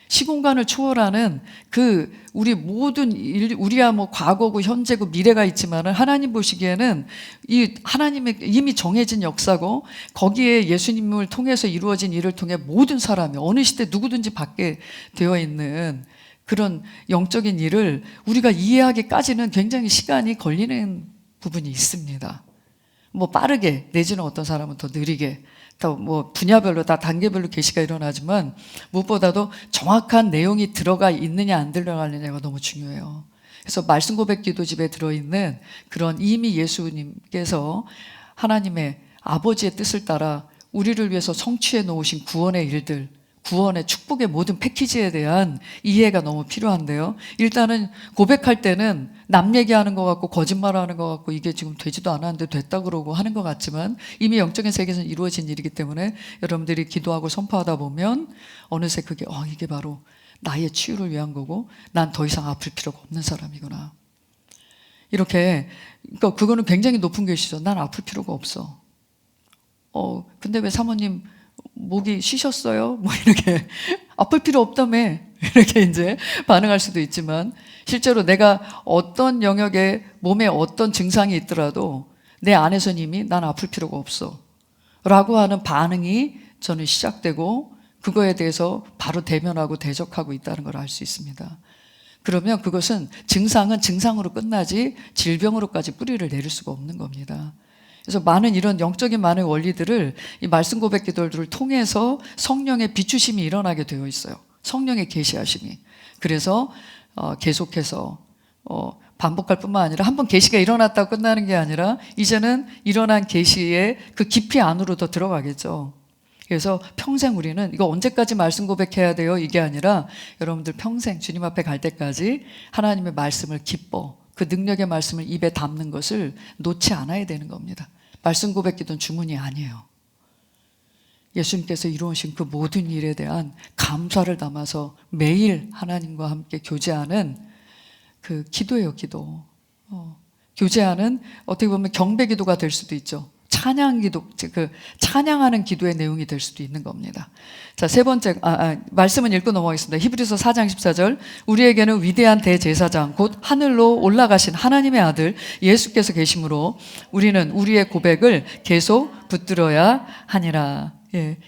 시공간을 초월하는 그 우리 모든 일, 우리야 뭐 과거고 현재고 미래가 있지만은 하나님 보시기에는 이 하나님의 이미 정해진 역사고, 거기에 예수님을 통해서 이루어진 일을 통해 모든 사람이 어느 시대 누구든지 받게 되어 있는 그런 영적인 일을 우리가 이해하기까지는 굉장히 시간이 걸리는 부분이 있습니다. 뭐 빠르게, 내지는 어떤 사람은 더 느리게, 또 뭐 분야별로 다 단계별로 계시가 일어나지만 무엇보다도 정확한 내용이 들어가 있느냐 안 들어가느냐가 너무 중요해요. 그래서 말씀 고백 기도집에 들어있는 그런 이미 예수님께서 하나님의 아버지의 뜻을 따라 우리를 위해서 성취해 놓으신 구원의 일들, 구원의 축복의 모든 패키지에 대한 이해가 너무 필요한데요. 일단은 고백할 때는 남 얘기하는 것 같고 거짓말하는 것 같고 이게 지금 되지도 않았는데 됐다 그러고 하는 것 같지만 이미 영적인 세계에서는 이루어진 일이기 때문에 여러분들이 기도하고 선포하다 보면 어느새 그게 이게 바로 나의 치유를 위한 거고 난 더 이상 아플 필요가 없는 사람이구나. 이렇게, 그러니까 그거는 굉장히 높은 계시죠. 난 아플 필요가 없어. 근데 왜 사모님 목이 쉬셨어요? 뭐 이렇게 아플 필요 없다며 이렇게 이제 반응할 수도 있지만, 실제로 내가 어떤 영역에 몸에 어떤 증상이 있더라도 내 안에서는 이미 난 아플 필요가 없어 라고 하는 반응이 저는 시작되고 그거에 대해서 바로 대면하고 대적하고 있다는 걸 알 수 있습니다. 그러면 그것은 증상은 증상으로 끝나지 질병으로까지 뿌리를 내릴 수가 없는 겁니다. 그래서 많은 이런 영적인 많은 원리들을 이 말씀 고백 기도를 통해서 성령의 비추심이 일어나게 되어 있어요. 성령의 계시하심이. 그래서 계속해서 반복할 뿐만 아니라 한번 계시가 일어났다고 끝나는 게 아니라 이제는 일어난 계시의 그 깊이 안으로 더 들어가겠죠. 그래서 평생 우리는 이거 언제까지 말씀 고백해야 돼요? 이게 아니라 여러분들 평생 주님 앞에 갈 때까지 하나님의 말씀을 기뻐, 그 능력의 말씀을 입에 담는 것을 놓지 않아야 되는 겁니다. 말씀 고백 기도는 주문이 아니에요. 예수님께서 이루어진 그 모든 일에 대한 감사를 담아서 매일 하나님과 함께 교제하는 그 기도예요, 기도. 교제하는, 어떻게 보면 경배 기도가 될 수도 있죠. 찬양 기도, 그 찬양하는 기도의 내용이 될 수도 있는 겁니다. 자, 세 번째, 말씀은 읽고 넘어가겠습니다. 히브리서 4장 14절. 우리에게는 위대한 대제사장, 곧 하늘로 올라가신 하나님의 아들 예수께서 계심으로 우리는 우리의 고백을 계속 붙들어야 하니라.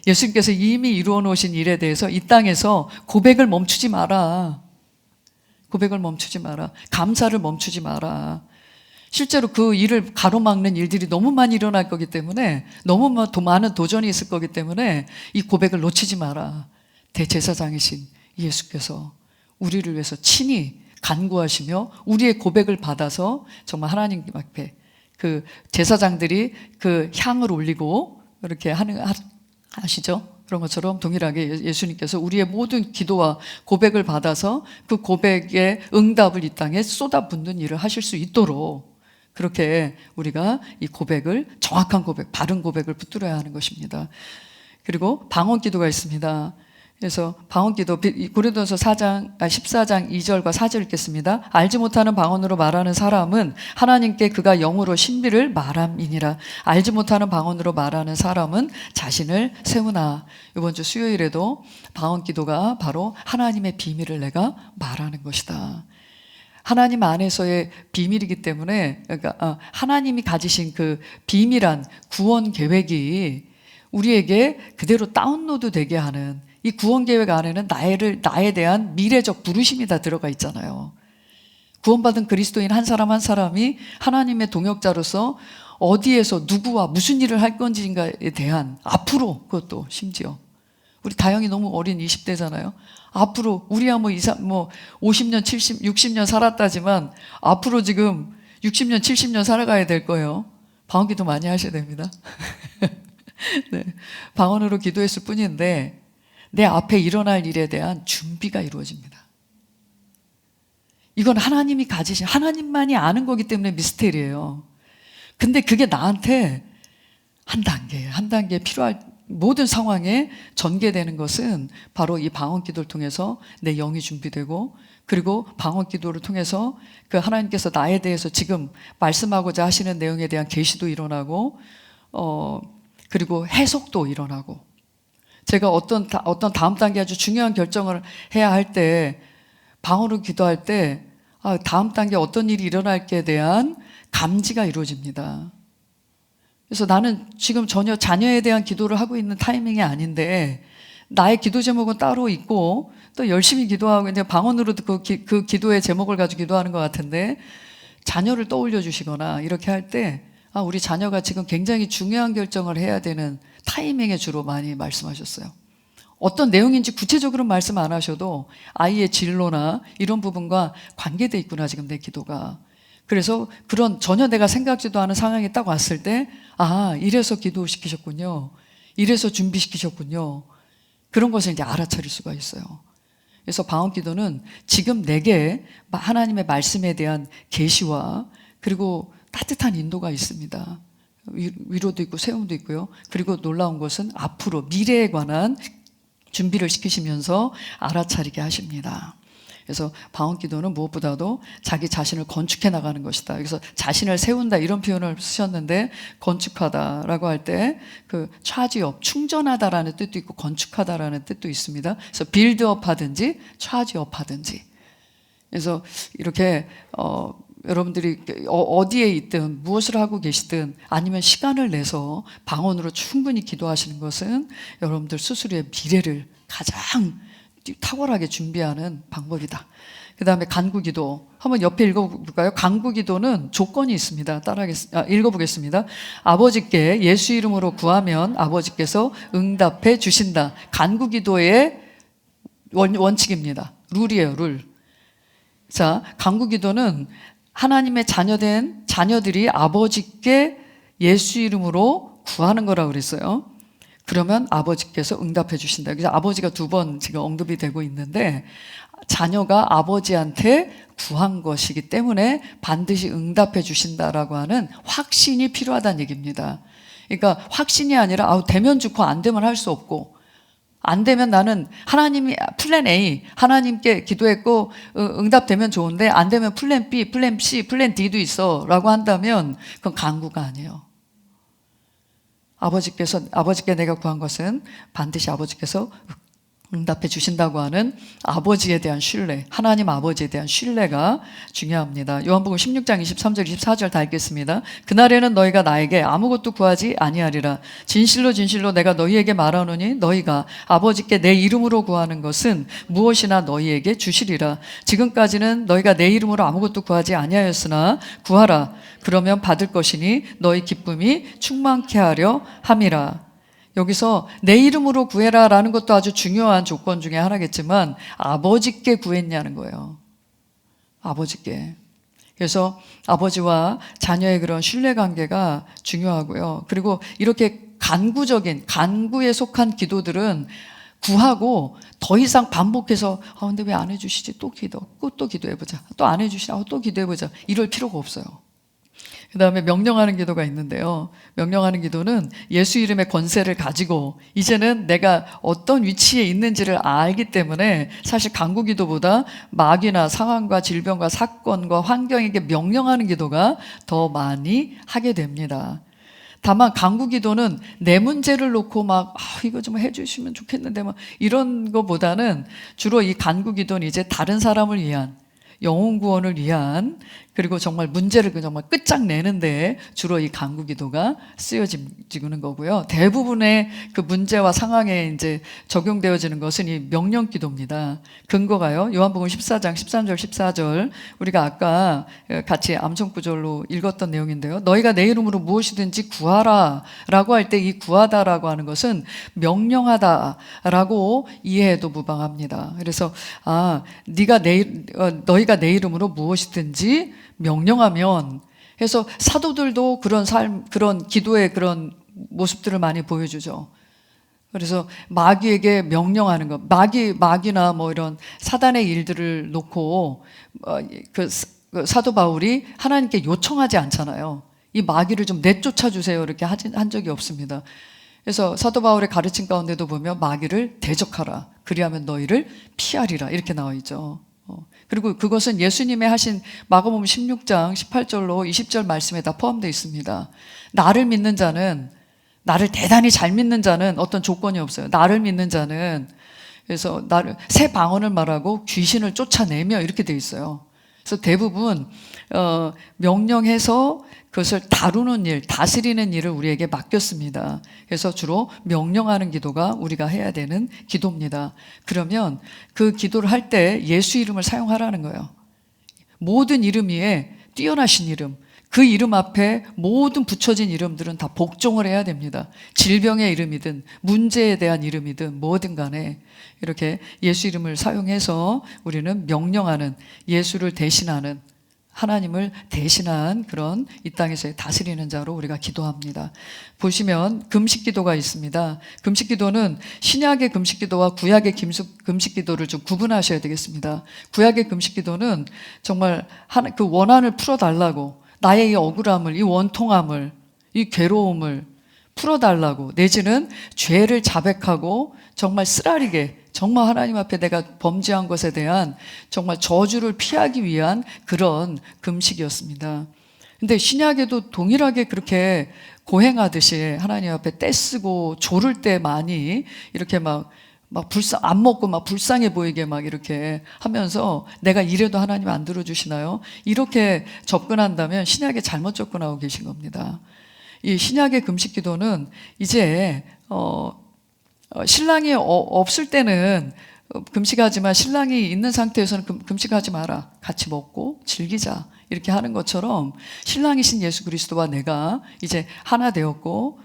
예수님께서 이미 이루어 놓으신 일에 대해서 이 땅에서 고백을 멈추지 마라. 고백을 멈추지 마라. 감사를 멈추지 마라. 실제로 그 일을 가로막는 일들이 너무 많이 일어날 거기 때문에, 너무 많은 도전이 있을 거기 때문에 이 고백을 놓치지 마라. 대제사장이신 예수께서 우리를 위해서 친히 간구하시며 우리의 고백을 받아서 정말 하나님 앞에 그 제사장들이 그 향을 올리고 이렇게 하시죠. 그런 것처럼 동일하게 예수님께서 우리의 모든 기도와 고백을 받아서 그 고백의 응답을 이 땅에 쏟아붓는 일을 하실 수 있도록, 그렇게 우리가 이 고백을, 정확한 고백, 바른 고백을 붙들어야 하는 것입니다. 그리고 방언 기도가 있습니다. 그래서 방언 기도, 고린도전서 14장 2절과 4절 읽겠습니다. 알지 못하는 방언으로 말하는 사람은 하나님께 그가 영으로 신비를 말함이니라. 알지 못하는 방언으로 말하는 사람은 자신을 세우나. 이번 주 수요일에도 방언 기도가 바로 하나님의 비밀을 내가 말하는 것이다. 하나님 안에서의 비밀이기 때문에, 그러니까 하나님이 가지신 그 비밀한 구원 계획이 우리에게 그대로 다운로드 되게 하는, 이 구원 계획 안에는 나에 대한 미래적 부르심이 다 들어가 있잖아요. 구원받은 그리스도인 한 사람 한 사람이 하나님의 동역자로서 어디에서 누구와 무슨 일을 할 건지인가에 대한, 앞으로 그것도 심지어 우리 다영이 너무 어린 20대잖아요. 앞으로 우리야 뭐 50년, 70, 60년 살았다지만 앞으로 지금 60년, 70년 살아가야 될 거예요. 방언기도 많이 하셔야 됩니다. 네, 방언으로 기도했을 뿐인데 내 앞에 일어날 일에 대한 준비가 이루어집니다. 이건 하나님이 가지신, 하나님만이 아는 거기 때문에 미스테리예요. 근데 그게 나한테 한 단계 필요할 모든 상황에 전개되는 것은 바로 이 방언 기도를 통해서 내 영이 준비되고, 그리고 방언 기도를 통해서 그 하나님께서 나에 대해서 지금 말씀하고자 하시는 내용에 대한 계시도 일어나고, 그리고 해석도 일어나고. 제가 어떤 다음 단계 아주 중요한 결정을 해야 할 때, 방언으로 기도할 때 다음 단계 어떤 일이 일어날게에 대한 감지가 이루어집니다. 그래서 나는 지금 전혀 자녀에 대한 기도를 하고 있는 타이밍이 아닌데 나의 기도 제목은 따로 있고 또 열심히 기도하고 있는데 방언으로도 그 기도의 제목을 가지고 기도하는 것 같은데, 자녀를 떠올려 주시거나 이렇게 할 때 우리 자녀가 지금 굉장히 중요한 결정을 해야 되는 타이밍에 주로 많이 말씀하셨어요. 어떤 내용인지 구체적으로 말씀 안 하셔도 아이의 진로나 이런 부분과 관계돼 있구나 지금 내 기도가. 그래서 그런 전혀 내가 생각지도 않은 상황이 딱 왔을 때 이래서 기도시키셨군요, 이래서 준비시키셨군요, 그런 것을 이제 알아차릴 수가 있어요. 그래서 방언 기도는 지금 내게 하나님의 말씀에 대한 계시와 그리고 따뜻한 인도가 있습니다. 위로도 있고 세움도 있고요. 그리고 놀라운 것은 앞으로 미래에 관한 준비를 시키시면서 알아차리게 하십니다. 그래서 방언 기도는 무엇보다도 자기 자신을 건축해 나가는 것이다. 그래서 자신을 세운다 이런 표현을 쓰셨는데, 건축하다라고 할 때 그 차지업, 충전하다라는 뜻도 있고 건축하다라는 뜻도 있습니다. 그래서 빌드업 하든지 차지업 하든지. 그래서 이렇게 여러분들이 어디에 있든 무엇을 하고 계시든 아니면 시간을 내서 방언으로 충분히 기도하시는 것은 여러분들 스스로의 미래를 가장 탁월하게 준비하는 방법이다. 그 다음에 간구기도 한번 옆에 읽어볼까요? 간구기도는 조건이 있습니다. 읽어보겠습니다. 아버지께 예수 이름으로 구하면 아버지께서 응답해 주신다. 간구기도의 원칙입니다. 룰이에요, 룰. 자, 간구기도는 하나님의 자녀된 자녀들이 아버지께 예수 이름으로 구하는 거라고 그랬어요. 그러면 아버지께서 응답해 주신다. 그래서 아버지가 2번 지금 언급이 되고 있는데, 자녀가 아버지한테 구한 것이기 때문에 반드시 응답해 주신다라고 하는 확신이 필요하다는 얘기입니다. 그러니까 확신이 아니라 되면 좋고 안 되면 할 수 없고, 안 되면 나는 하나님이 플랜 A, 하나님께 기도했고 응답되면 좋은데 안 되면 플랜 B, 플랜 C, 플랜 D도 있어 라고 한다면 그건 간구가 아니에요. 아버지께 내가 구한 것은 반드시 아버지께서 응답해 주신다고 하는 아버지에 대한 신뢰, 하나님 아버지에 대한 신뢰가 중요합니다. 요한복음 16장 23절 24절 다 읽겠습니다. 그날에는 너희가 나에게 아무것도 구하지 아니하리라. 진실로 진실로 내가 너희에게 말하노니 너희가 아버지께 내 이름으로 구하는 것은 무엇이나 너희에게 주시리라. 지금까지는 너희가 내 이름으로 아무것도 구하지 아니하였으나 구하라. 그러면 받을 것이니 너희 기쁨이 충만케 하려 함이라. 여기서 내 이름으로 구해라 라는 것도 아주 중요한 조건 중에 하나겠지만 아버지께 구했냐는 거예요. 아버지께. 그래서 아버지와 자녀의 그런 신뢰관계가 중요하고요. 그리고 이렇게 간구에 속한 기도들은 구하고 더 이상 반복해서 근데 왜 안 해주시지? 또 기도해보자. 또 안 해주시지? 또 기도해보자. 이럴 필요가 없어요. 그 다음에 명령하는 기도가 있는데요. 명령하는 기도는 예수 이름의 권세를 가지고 이제는 내가 어떤 위치에 있는지를 알기 때문에 사실 간구 기도보다 마귀나 상황과 질병과 사건과 환경에게 명령하는 기도가 더 많이 하게 됩니다. 다만 간구 기도는 내 문제를 놓고 이거 좀 해주시면 좋겠는데 이런 거보다는 주로 이 간구 기도는 이제 다른 사람을 위한, 영혼 구원을 위한, 그리고 정말 문제를 정말 끝장내는데 주로 이 간구기도가 쓰여지는 거고요. 대부분의 그 문제와 상황에 이제 적용되어지는 것은 이 명령기도입니다. 근거가요. 요한복음 14장 13절 14절 우리가 아까 같이 암송구절로 읽었던 내용인데요. 너희가 내 이름으로 무엇이든지 구하라 라고 할 때 이 구하다라고 하는 것은 명령하다라고 이해해도 무방합니다. 그래서 너희가 내 이름으로 무엇이든지 명령하면, 해서 사도들도 그런 삶, 그런 기도의 그런 모습들을 많이 보여주죠. 그래서 마귀에게 명령하는 것, 마귀나 뭐 이런 사단의 일들을 놓고 그 사도 바울이 하나님께 요청하지 않잖아요. 이 마귀를 좀 내쫓아 주세요 이렇게 한 적이 없습니다. 그래서 사도 바울의 가르침 가운데도 보면 마귀를 대적하라, 그리하면 너희를 피하리라 이렇게 나와 있죠. 그리고 그것은 예수님의 하신 마가복음 16장 18절로 20절 말씀에 다 포함되어 있습니다. 나를 믿는 자는, 나를 대단히 잘 믿는 자는 어떤 조건이 없어요. 나를 믿는 자는, 그래서 새 방언을 말하고 귀신을 쫓아내며 이렇게 되어 있어요. 그래서 대부분 명령해서 그것을 다루는 일, 다스리는 일을 우리에게 맡겼습니다. 그래서 주로 명령하는 기도가 우리가 해야 되는 기도입니다. 그러면 그 기도를 할 때 예수 이름을 사용하라는 거예요. 모든 이름 위에 뛰어나신 이름, 그 이름 앞에 모든 붙여진 이름들은 다 복종을 해야 됩니다. 질병의 이름이든 문제에 대한 이름이든 뭐든 간에 이렇게 예수 이름을 사용해서 우리는 명령하는, 예수를 대신하는, 하나님을 대신한 그런 이 땅에서의 다스리는 자로 우리가 기도합니다. 보시면 금식기도가 있습니다. 금식기도는 신약의 금식기도와 구약의 금식기도를 좀 구분하셔야 되겠습니다. 구약의 금식기도는 정말 그 원한을 풀어달라고, 나의 이 억울함을, 이 원통함을, 이 괴로움을 풀어달라고, 내지는 죄를 자백하고 정말 쓰라리게, 정말 하나님 앞에 내가 범죄한 것에 대한 정말 저주를 피하기 위한 그런 금식이었습니다. 근데 신약에도 동일하게 그렇게 고행하듯이 하나님 앞에 떼쓰고 조를 때 많이 이렇게 막 안 먹고 막 불쌍해 보이게 막 이렇게 하면서 내가 이래도 하나님 안 들어주시나요? 이렇게 접근한다면 신약에 잘못 접근하고 계신 겁니다. 이 신약의 금식 기도는 이제 신랑이 없을 때는 금식하지만 신랑이 있는 상태에서는 금식하지 마라, 같이 먹고 즐기자 이렇게 하는 것처럼 신랑이신 예수 그리스도와 내가 이제 하나 되었고,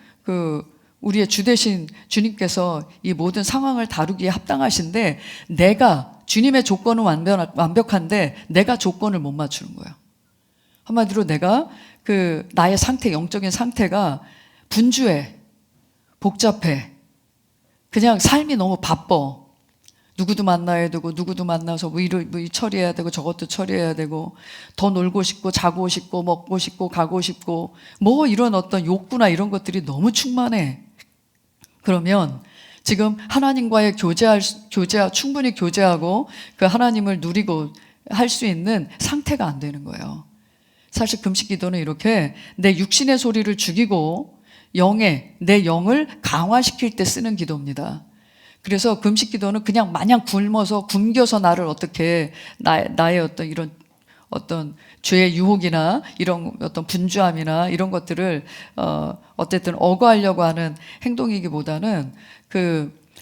우리의 주 되신 주님께서 이 모든 상황을 다루기에 합당하신데, 내가 주님의 조건은 완벽한데 내가 조건을 못 맞추는 거예요. 한마디로 내가 나의 상태, 영적인 상태가 분주해, 복잡해, 그냥 삶이 너무 바빠. 누구도 만나야 되고, 누구도 만나서 뭐 처리해야 되고, 저것도 처리해야 되고, 더 놀고 싶고, 자고 싶고, 먹고 싶고, 가고 싶고, 뭐 이런 어떤 욕구나 이런 것들이 너무 충만해. 그러면 지금 하나님과의 충분히 교제하고 그 하나님을 누리고 할 수 있는 상태가 안 되는 거예요. 사실 금식 기도는 이렇게 내 육신의 소리를 죽이고 내 영을 강화시킬 때 쓰는 기도입니다. 그래서 금식 기도는 그냥 마냥 굶겨서 나를 어떻게 나의 어떤 이런 어떤 죄의 유혹이나 이런 어떤 분주함이나 이런 것들을 어쨌든 억어하려고 하는 행동이기보다는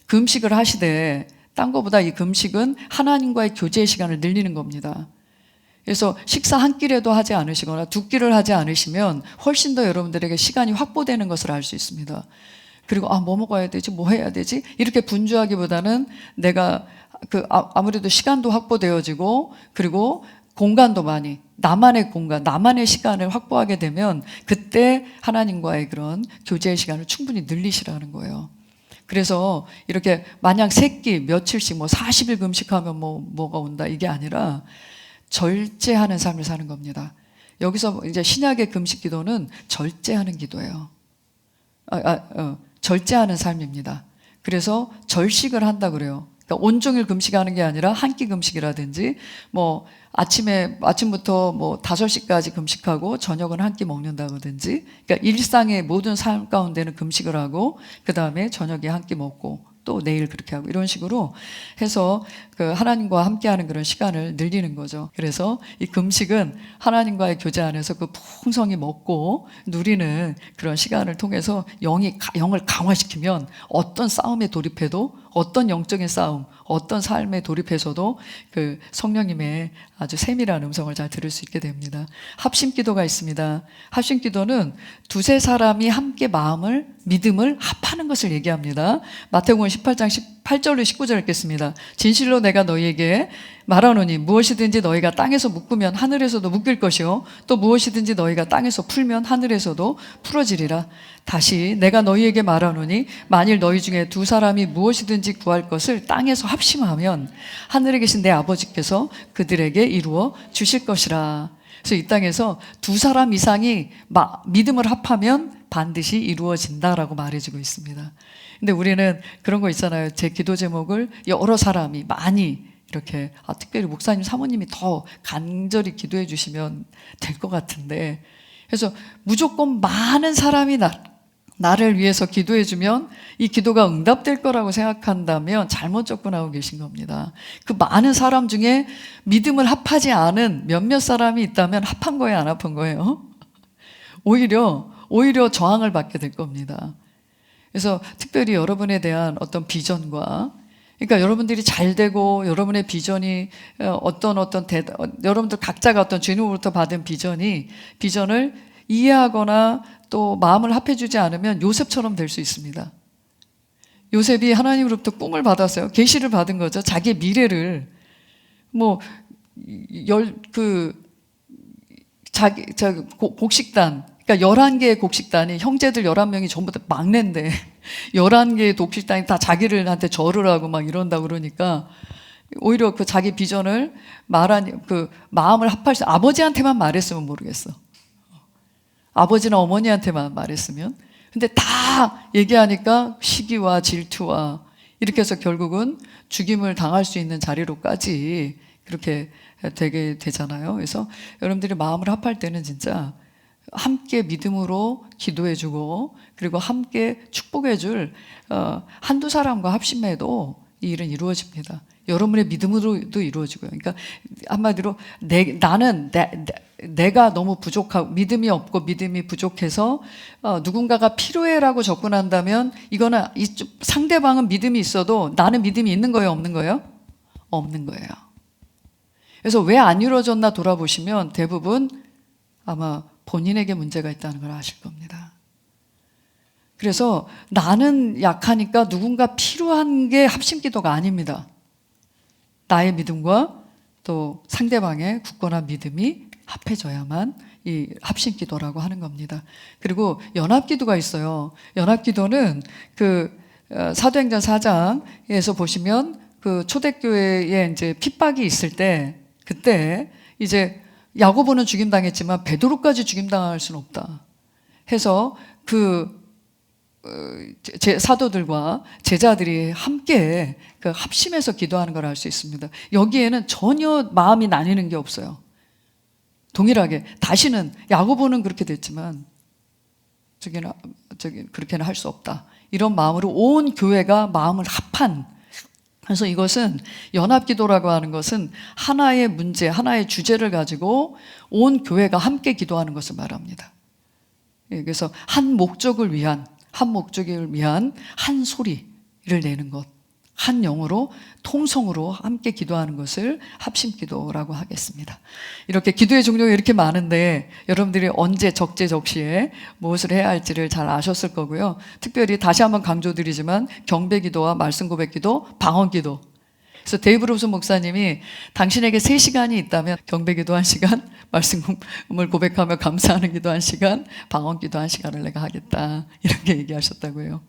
금식을 하시되, 딴 것보다 이 금식은 하나님과의 교제의 시간을 늘리는 겁니다. 그래서 식사 한 끼라도 하지 않으시거나 두 끼를 하지 않으시면 훨씬 더 여러분들에게 시간이 확보되는 것을 알 수 있습니다. 그리고 뭐 먹어야 되지, 뭐 해야 되지 이렇게 분주하기보다는 내가 아무래도 시간도 확보되어지고, 그리고 공간도 많이, 나만의 공간, 나만의 시간을 확보하게 되면 그때 하나님과의 그런 교제의 시간을 충분히 늘리시라는 거예요. 그래서 이렇게 마냥 3끼 며칠씩 40일 금식하면 뭐가 온다 이게 아니라 절제하는 삶을 사는 겁니다. 여기서 이제 신약의 금식 기도는 절제하는 기도예요. 절제하는 삶입니다. 그래서 절식을 한다 그래요. 그러니까 온종일 금식하는 게 아니라 한 끼 금식이라든지, 아침부터 5시까지 금식하고 저녁은 한 끼 먹는다든지, 그러니까 일상의 모든 삶 가운데는 금식을 하고 그 다음에 저녁에 한 끼 먹고 또 내일 그렇게 하고 이런 식으로 해서 그 하나님과 함께하는 그런 시간을 늘리는 거죠. 그래서 이 금식은 하나님과의 교제 안에서 그 풍성히 먹고 누리는 그런 시간을 통해서 영을 강화시키면 어떤 싸움에 돌입해도, 어떤 영적인 싸움, 어떤 삶에 돌입해서도 그 성령님의 아주 세밀한 음성을 잘 들을 수 있게 됩니다. 합심 기도가 있습니다. 합심 기도는 두세 사람이 함께 믿음을 합하는 것을 얘기합니다. 마태복음 18장 18절로 19절 읽겠습니다. 진실로 내가 너희에게 말하노니 무엇이든지 너희가 땅에서 묶으면 하늘에서도 묶일 것이요 또 무엇이든지 너희가 땅에서 풀면 하늘에서도 풀어지리라. 다시 내가 너희에게 말하노니 만일 너희 중에 두 사람이 무엇이든지 구할 것을 땅에서 합심하면 하늘에 계신 내 아버지께서 그들에게 이루어 주실 것이라. 그래서 이 땅에서 두 사람 이상이 믿음을 합하면 반드시 이루어진다라고 말해주고 있습니다. 근데 우리는 그런 거 있잖아요. 제 기도 제목을 여러 사람이 많이 이렇게 특별히 목사님 사모님이 더 간절히 기도해 주시면 될 것 같은데, 그래서 무조건 많은 사람이 나를 위해서 기도해 주면 이 기도가 응답될 거라고 생각한다면 잘못 접근하고 계신 겁니다. 그 많은 사람 중에 믿음을 합하지 않은 몇몇 사람이 있다면 합한 거예요, 안 합한 거예요? 오히려 저항을 받게 될 겁니다. 그래서 특별히 여러분에 대한 어떤 비전과, 그러니까 여러분들이 잘 되고 여러분의 비전이 여러분들 각자가 어떤 주님으로부터 받은 비전을 이해하거나 또 마음을 합해주지 않으면 요셉처럼 될 수 있습니다. 요셉이 하나님으로부터 꿈을 받았어요. 계시를 받은 거죠. 자기의 미래를 곡식단, 그러니까 11개의 곡식단이, 형제들 11명이 전부 다 막내인데 11개의 곡식단이 다 자기들한테 절을 하고 막 이런다 그러니까 오히려 그 자기 비전을 마음을 합할 수, 아버지한테만 말했으면 모르겠어. 아버지나 어머니한테만 말했으면. 근데 다 얘기하니까 시기와 질투와 이렇게 해서 결국은 죽임을 당할 수 있는 자리로까지 그렇게 되게 되잖아요. 그래서 여러분들이 마음을 합할 때는 진짜 함께 믿음으로 기도해주고 그리고 함께 축복해줄 한두 사람과 합심해도 이 일은 이루어집니다. 여러분의 믿음으로도 이루어지고요. 그러니까 한마디로 내가 너무 부족하고 믿음이 없고 믿음이 부족해서 누군가가 필요해라고 접근한다면 이거는 상대방은 믿음이 있어도 나는 믿음이 있는 거예요, 없는 거예요? 없는 거예요. 그래서 왜 안 이루어졌나 돌아보시면 대부분 아마 본인에게 문제가 있다는 걸 아실 겁니다. 그래서 나는 약하니까 누군가 필요한 게 합심기도가 아닙니다. 나의 믿음과 또 상대방의 굳건한 믿음이 합해져야만 이 합심기도라고 하는 겁니다. 그리고 연합기도가 있어요. 연합기도는 사도행전 4장에서 보시면 그 초대교회에 이제 핍박이 있을 때, 그때 이제 야고보는 죽임당했지만 베드로까지 죽임당할 수는 없다 해서 사도들과 제자들이 함께 합심해서 기도하는 걸 알 수 있습니다. 여기에는 전혀 마음이 나뉘는 게 없어요. 동일하게 다시는 야고보는 그렇게 됐지만 그렇게는 할 수 없다. 이런 마음으로 온 교회가 마음을 합한. 그래서 이것은 연합기도라고 하는 것은 하나의 문제, 하나의 주제를 가지고 온 교회가 함께 기도하는 것을 말합니다. 그래서 한 목적을 위한 한 소리를 내는 것, 한 영으로 통성으로 함께 기도하는 것을 합심기도라고 하겠습니다. 이렇게 기도의 종류가 이렇게 많은데 여러분들이 언제 적재적시에 무엇을 해야 할지를 잘 아셨을 거고요. 특별히 다시 한번 강조드리지만 경배기도와 말씀고백기도, 방언기도. 그래서 데이브 롭슨 목사님이 당신에게 3시간이 있다면 경배기도 1시간, 말씀을 고백하며 감사하는 기도 1시간, 방언기도 1시간을 내가 하겠다, 이렇게 얘기하셨다고요.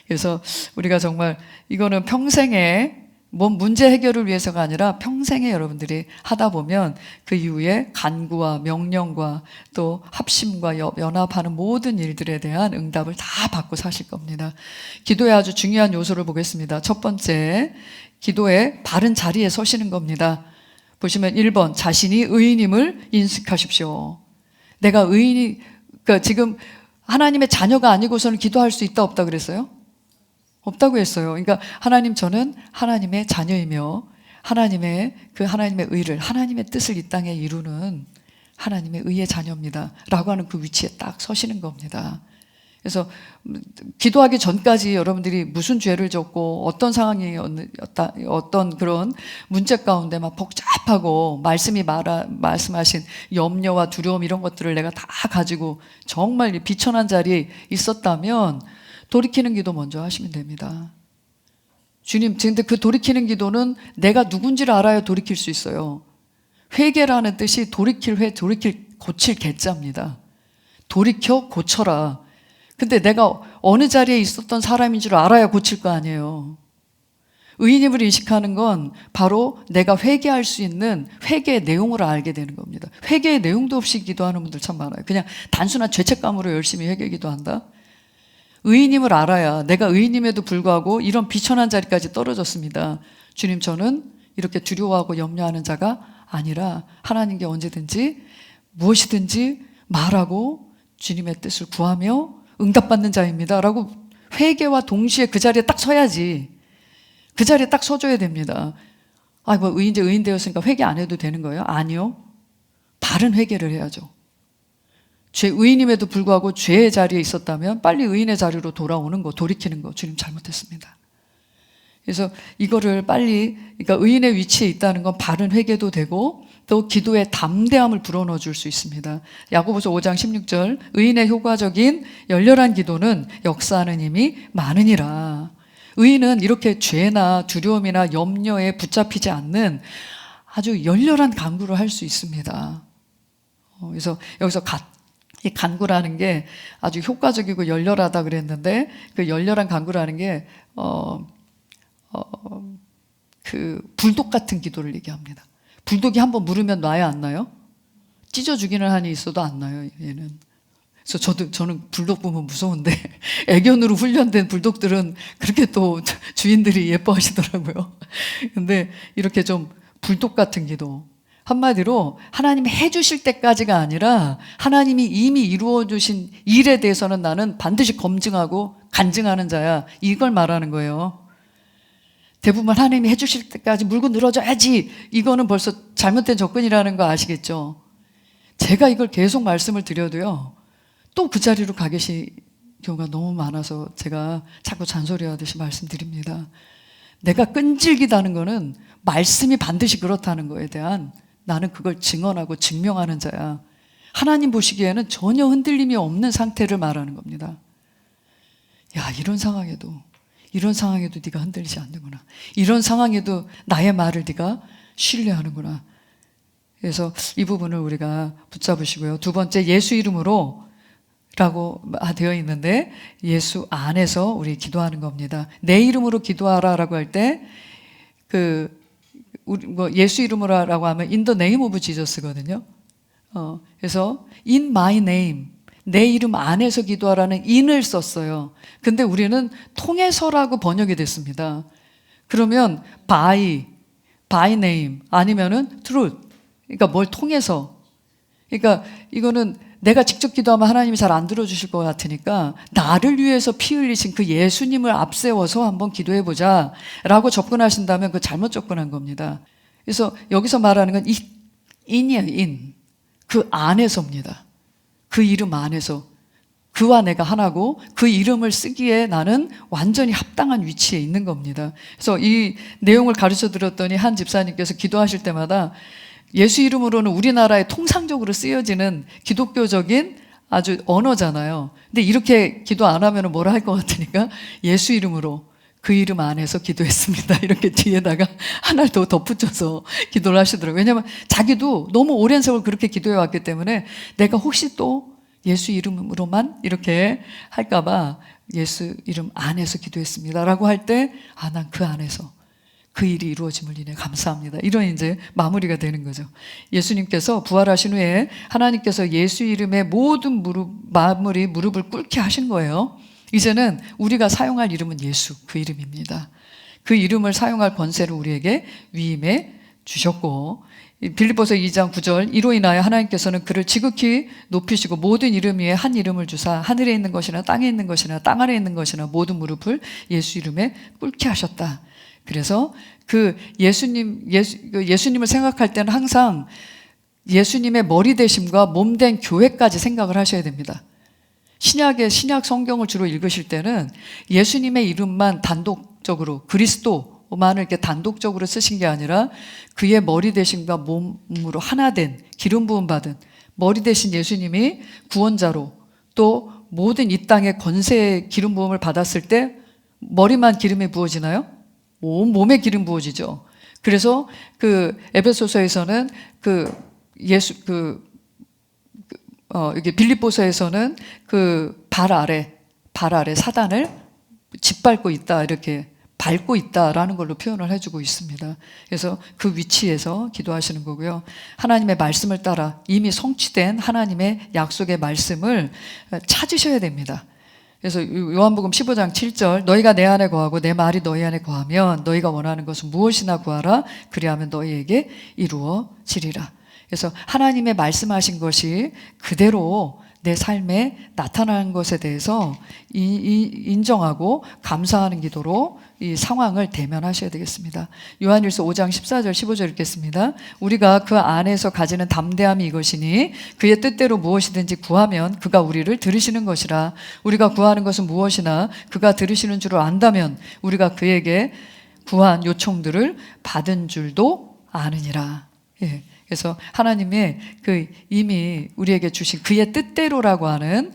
그래서 우리가 정말 이거는 평생에 문제 해결을 위해서가 아니라 평생에 여러분들이 하다 보면 그 이후에 간구와 명령과 또 합심과 연합하는 모든 일들에 대한 응답을 다 받고 사실 겁니다. 기도의 아주 중요한 요소를 보겠습니다. 첫 번째, 기도의 바른 자리에 서시는 겁니다. 보시면 1번, 자신이 의인임을 인식하십시오. 내가 그러니까 지금 하나님의 자녀가 아니고서는 기도할 수 있다 없다 그랬어요? 없다고 했어요. 그러니까 하나님, 저는 하나님의 자녀이며 하나님의 의를, 하나님의 뜻을 이 땅에 이루는 하나님의 의의 자녀입니다 라고 하는 그 위치에 딱 서시는 겁니다. 그래서 기도하기 전까지 여러분들이 무슨 죄를 졌고 어떤 상황이었다, 어떤 그런 문제 가운데 막 복잡하고 말씀하신 염려와 두려움 이런 것들을 내가 다 가지고 정말 비천한 자리에 있었다면 돌이키는 기도 먼저 하시면 됩니다. 주님, 근데 그 돌이키는 기도는 내가 누군지를 알아야 돌이킬 수 있어요. 회개라는 뜻이 고칠 개자입니다. 돌이켜 고쳐라. 근데 내가 어느 자리에 있었던 사람인 줄 알아야 고칠 거 아니에요. 의인임을 인식하는 건 바로 내가 회개할 수 있는 회개의 내용을 알게 되는 겁니다. 회개의 내용도 없이 기도하는 분들 참 많아요. 그냥 단순한 죄책감으로 열심히 회개 기도한다. 의인임을 알아야, 내가 의인임에도 불구하고 이런 비천한 자리까지 떨어졌습니다. 주님, 저는 이렇게 두려워하고 염려하는 자가 아니라 하나님께 언제든지 무엇이든지 말하고 주님의 뜻을 구하며 응답받는 자입니다 라고 회개와 동시에 그 자리에 딱 서야지. 그 자리에 딱 서줘야 됩니다. 뭐 의인 되었으니까 회개 안 해도 되는 거예요? 아니요. 바른 회개를 해야죠. 의인임에도 불구하고 죄의 자리에 있었다면 빨리 의인의 자리로 돌아오는 거, 돌이키는 거, 주님 잘못했습니다. 그래서 이거를 빨리, 그러니까 의인의 위치에 있다는 건 바른 회개도 되고 또 기도의 담대함을 불어넣어 줄 수 있습니다. 야고보서 5장 16절, 의인의 효과적인 열렬한 기도는 역사하는 힘이 많으니라. 의인은 이렇게 죄나 두려움이나 염려에 붙잡히지 않는 아주 열렬한 간구를 할 수 있습니다. 그래서 여기서 이 간구라는 게 아주 효과적이고 열렬하다 그랬는데, 그 열렬한 간구라는 게 그 불독 같은 기도를 얘기합니다. 불독이 한번 물으면 놔야 안 나요? 찢어 죽이는 한이 있어도 안 나요, 얘는. 그래서 저는 불독 보면 무서운데 애견으로 훈련된 불독들은 그렇게 또 주인들이 예뻐하시더라고요. 근데 이렇게 좀 불독 같은 기도, 한마디로 하나님이 해주실 때까지가 아니라 하나님이 이미 이루어주신 일에 대해서는 나는 반드시 검증하고 간증하는 자야, 이걸 말하는 거예요. 대부분 하나님이 해주실 때까지 물고 늘어져야지, 이거는 벌써 잘못된 접근이라는 거 아시겠죠? 제가 이걸 계속 말씀을 드려도요, 또 그 자리로 가 계신 경우가 너무 많아서 제가 자꾸 잔소리하듯이 말씀드립니다. 내가 끈질기다는 거는 말씀이 반드시 그렇다는 거에 대한, 나는 그걸 증언하고 증명하는 자야. 하나님 보시기에는 전혀 흔들림이 없는 상태를 말하는 겁니다. 야, 이런 상황에도 네가 흔들리지 않는구나. 이런 상황에도 나의 말을 네가 신뢰하는구나. 그래서 이 부분을 우리가 붙잡으시고요. 두 번째, 예수 이름으로 라고 되어 있는데 예수 안에서 우리 기도하는 겁니다. 내 이름으로 기도하라라고 할 때 예수 이름으로라고 하면 in the name of Jesus거든요. 그래서 in my name, 내 이름 안에서 기도하라는 in을 썼어요. 근데 우리는 통해서라고 번역이 됐습니다. 그러면 by name 아니면은 truth, 그러니까 뭘 통해서, 그러니까 이거는 내가 직접 기도하면 하나님이 잘 안 들어주실 것 같으니까 나를 위해서 피 흘리신 그 예수님을 앞세워서 한번 기도해보자 라고 접근하신다면 그 잘못 접근한 겁니다. 그래서 여기서 말하는 건 in이에요, in. 그 안에서입니다. 그 이름 안에서. 그와 내가 하나고 그 이름을 쓰기에 나는 완전히 합당한 위치에 있는 겁니다. 그래서 이 내용을 가르쳐 드렸더니 한 집사님께서 기도하실 때마다 예수 이름으로는 우리나라에 통상적으로 쓰여지는 기독교적인 아주 언어잖아요. 근데 이렇게 기도 안 하면 뭐라 할 것 같으니까 예수 이름으로 그 이름 안에서 기도했습니다. 이렇게 뒤에다가 하나를 더 덧붙여서 기도를 하시더라고요. 왜냐하면 자기도 너무 오랜 세월 그렇게 기도해 왔기 때문에 내가 혹시 또 예수 이름으로만 이렇게 할까봐 예수 이름 안에서 기도했습니다 라고 할 때, 난 그 안에서 그 일이 이루어짐을 인해 감사합니다. 이런 이제 마무리가 되는 거죠. 예수님께서 부활하신 후에 하나님께서 예수 이름의 모든 무릎을 꿇게 하신 거예요. 이제는 우리가 사용할 이름은 예수, 그 이름입니다. 그 이름을 사용할 권세를 우리에게 위임해 주셨고, 빌립보서 2장 9절 이로 인하여 하나님께서는 그를 지극히 높이시고 모든 이름 위에 한 이름을 주사 하늘에 있는 것이나 땅에 있는 것이나 땅 아래에 있는 것이나 모든 무릎을 예수 이름에 꿇게 하셨다. 그래서 그 예수님을 생각할 때는 항상 예수님의 머리 되심과 몸 된 교회까지 생각을 하셔야 됩니다. 신약 성경을 주로 읽으실 때는 예수님의 이름만 단독적으로 그리스도만을 이렇게 단독적으로 쓰신 게 아니라 그의 머리 되심과 몸으로 하나 된 기름 부음 받은 머리 되신 예수님이 구원자로 또 모든 이 땅의 권세의 기름 부음을 받았을 때 머리만 기름이 부어지나요? 온 몸에 기름 부어지죠. 그래서 그 에베소서에서는 이게 빌립보서에서는 그 발 아래 사단을 짓밟고 있다, 이렇게 밟고 있다라는 걸로 표현을 해주고 있습니다. 그래서 그 위치에서 기도하시는 거고요. 하나님의 말씀을 따라 이미 성취된 하나님의 약속의 말씀을 찾으셔야 됩니다. 그래서 요한복음 15장 7절 너희가 내 안에 거하고 내 말이 너희 안에 거하면 너희가 원하는 것은 무엇이나 구하라 그리하면 너희에게 이루어지리라. 그래서 하나님의 말씀하신 것이 그대로 내 삶에 나타나는 것에 대해서 인정하고 감사하는 기도로 이 상황을 대면하셔야 되겠습니다. 요한일서 5장 14절 15절 읽겠습니다. 우리가 그 안에서 가지는 담대함이 이것이니 그의 뜻대로 무엇이든지 구하면 그가 우리를 들으시는 것이라. 우리가 구하는 것은 무엇이나 그가 들으시는 줄을 안다면 우리가 그에게 구한 요청들을 받은 줄도 아느니라. 예. 그래서 하나님의 그 이미 우리에게 주신 그의 뜻대로라고 하는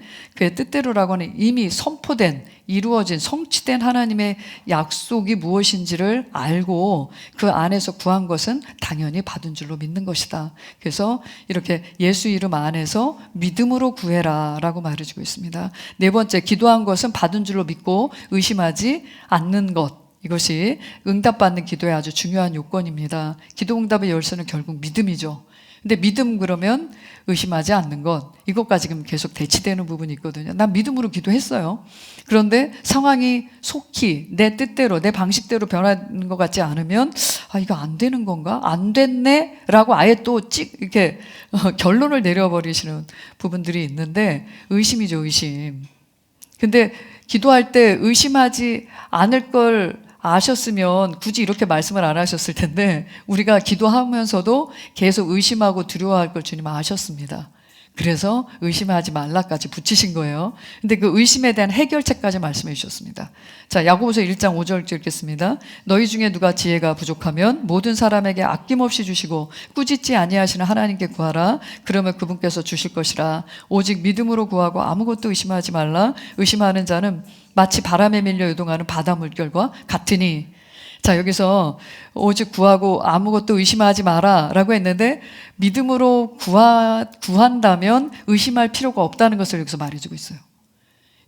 이미 선포된 이루어진 성취된 하나님의 약속이 무엇인지를 알고 그 안에서 구한 것은 당연히 받은 줄로 믿는 것이다. 그래서 이렇게 예수 이름 안에서 믿음으로 구해라 라고 말해주고 있습니다. 네 번째, 기도한 것은 받은 줄로 믿고 의심하지 않는 것. 이것이 응답받는 기도의 아주 중요한 요건입니다. 기도 응답의 열쇠는 결국 믿음이죠. 근데 믿음 그러면 의심하지 않는 것, 이것과 지금 계속 대치되는 부분이 있거든요. 난 믿음으로 기도했어요. 그런데 상황이 속히 내 뜻대로 내 방식대로 변하는 것 같지 않으면 이거 안 되는 건가? 안 됐네? 라고 아예 또 이렇게 결론을 내려버리시는 부분들이 있는데 의심이죠, 의심. 근데 기도할 때 의심하지 않을 걸 아셨으면 굳이 이렇게 말씀을 안 하셨을 텐데 우리가 기도하면서도 계속 의심하고 두려워할 걸 주님 아셨습니다. 그래서 의심하지 말라까지 붙이신 거예요. 근데 그 의심에 대한 해결책까지 말씀해 주셨습니다. 자, 야고보서 1장 5절 읽겠습니다. 너희 중에 누가 지혜가 부족하면 모든 사람에게 아낌없이 주시고 꾸짖지 아니하시는 하나님께 구하라. 그러면 그분께서 주실 것이라. 오직 믿음으로 구하고 아무것도 의심하지 말라. 의심하는 자는 마치 바람에 밀려 요동하는 바다 물결과 같으니. 자, 여기서 오직 구하고 아무것도 의심하지 마라 라고 했는데 믿음으로 구한다면 의심할 필요가 없다는 것을 여기서 말해주고 있어요.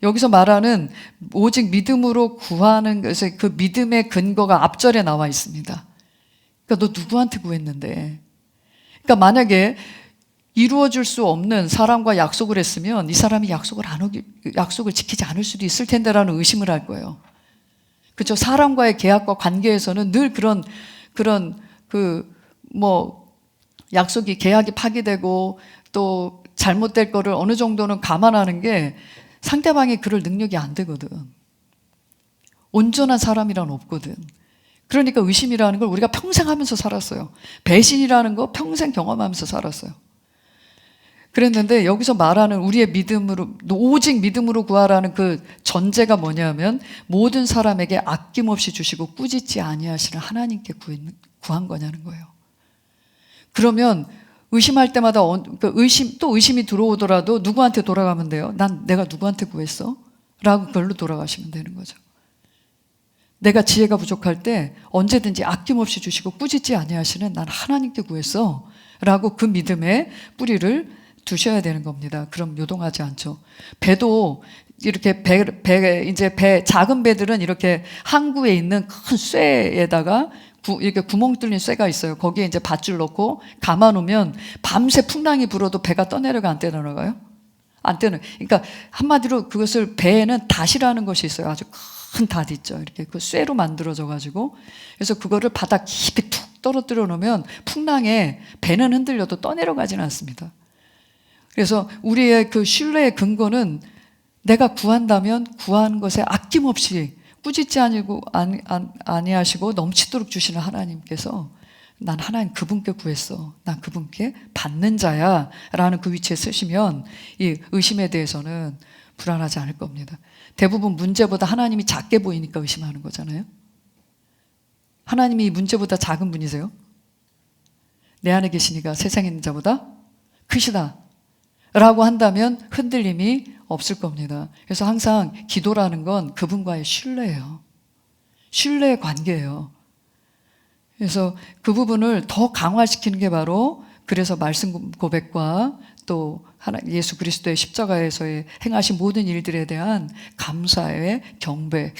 여기서 말하는 오직 믿음으로 구하는 것의 그 믿음의 근거가 앞절에 나와 있습니다. 그러니까 너 누구한테 구했는데? 그러니까 만약에 이루어질 수 없는 사람과 약속을 했으면 이 사람이 약속을 지키지 않을 수도 있을 텐데라는 의심을 할 거예요. 그렇죠. 사람과의 계약과 관계에서는 늘 그런 약속이 계약이 파기되고 또 잘못될 거를 어느 정도는 감안하는 게 상대방이 그럴 능력이 안 되거든. 온전한 사람이란 없거든. 그러니까 의심이라는 걸 우리가 평생 하면서 살았어요. 배신이라는 거 평생 경험하면서 살았어요. 그랬는데 여기서 말하는 우리의 믿음으로 오직 믿음으로 구하라는 그 전제가 뭐냐면 모든 사람에게 아낌없이 주시고 꾸짖지 아니하시는 하나님께 구한 거냐는 거예요. 그러면 의심할 때마다 의심이 들어오더라도 누구한테 돌아가면 돼요? 내가 누구한테 구했어? 라고 그걸로 돌아가시면 되는 거죠. 내가 지혜가 부족할 때 언제든지 아낌없이 주시고 꾸짖지 아니하시는 난 하나님께 구했어 라고 그 믿음의 뿌리를 두셔야 되는 겁니다. 그럼 요동하지 않죠. 배도 이렇게 작은 배들은 이렇게 항구에 있는 큰 쇠에다가 이렇게 구멍 뚫린 쇠가 있어요. 거기에 이제 밧줄 넣고 감아 놓으면 밤새 풍랑이 불어도 배가 떠내려가 안 떠내려가요? 안 떠내. 그러니까 한마디로 그것을 배에는 닷이라는 것이 있어요. 아주 큰 닷 있죠. 이렇게 그 쇠로 만들어져 가지고 그래서 그거를 바다 깊이 툭 떨어뜨려 놓으면 풍랑에 배는 흔들려도 떠내려가지는 않습니다. 그래서 우리의 그 신뢰의 근거는 내가 구한다면 구한 것에 아낌없이 꾸짖지 아니하시고 넘치도록 주시는 하나님께서 난 하나님 그분께 구했어. 난 그분께 받는 자야. 라는 그 위치에 쓰시면 이 의심에 대해서는 불안하지 않을 겁니다. 대부분 문제보다 하나님이 작게 보이니까 의심하는 거잖아요. 하나님이 문제보다 작은 분이세요? 내 안에 계시니까 세상에 있는 자보다 크시다. 라고 한다면 흔들림이 없을 겁니다. 그래서 항상 기도라는 건 그분과의 신뢰예요. 신뢰의 관계예요. 그래서 그 부분을 더 강화시키는 게 바로 그래서 말씀 고백과 또 예수 그리스도의 십자가에서의 행하신 모든 일들에 대한 감사의 경배,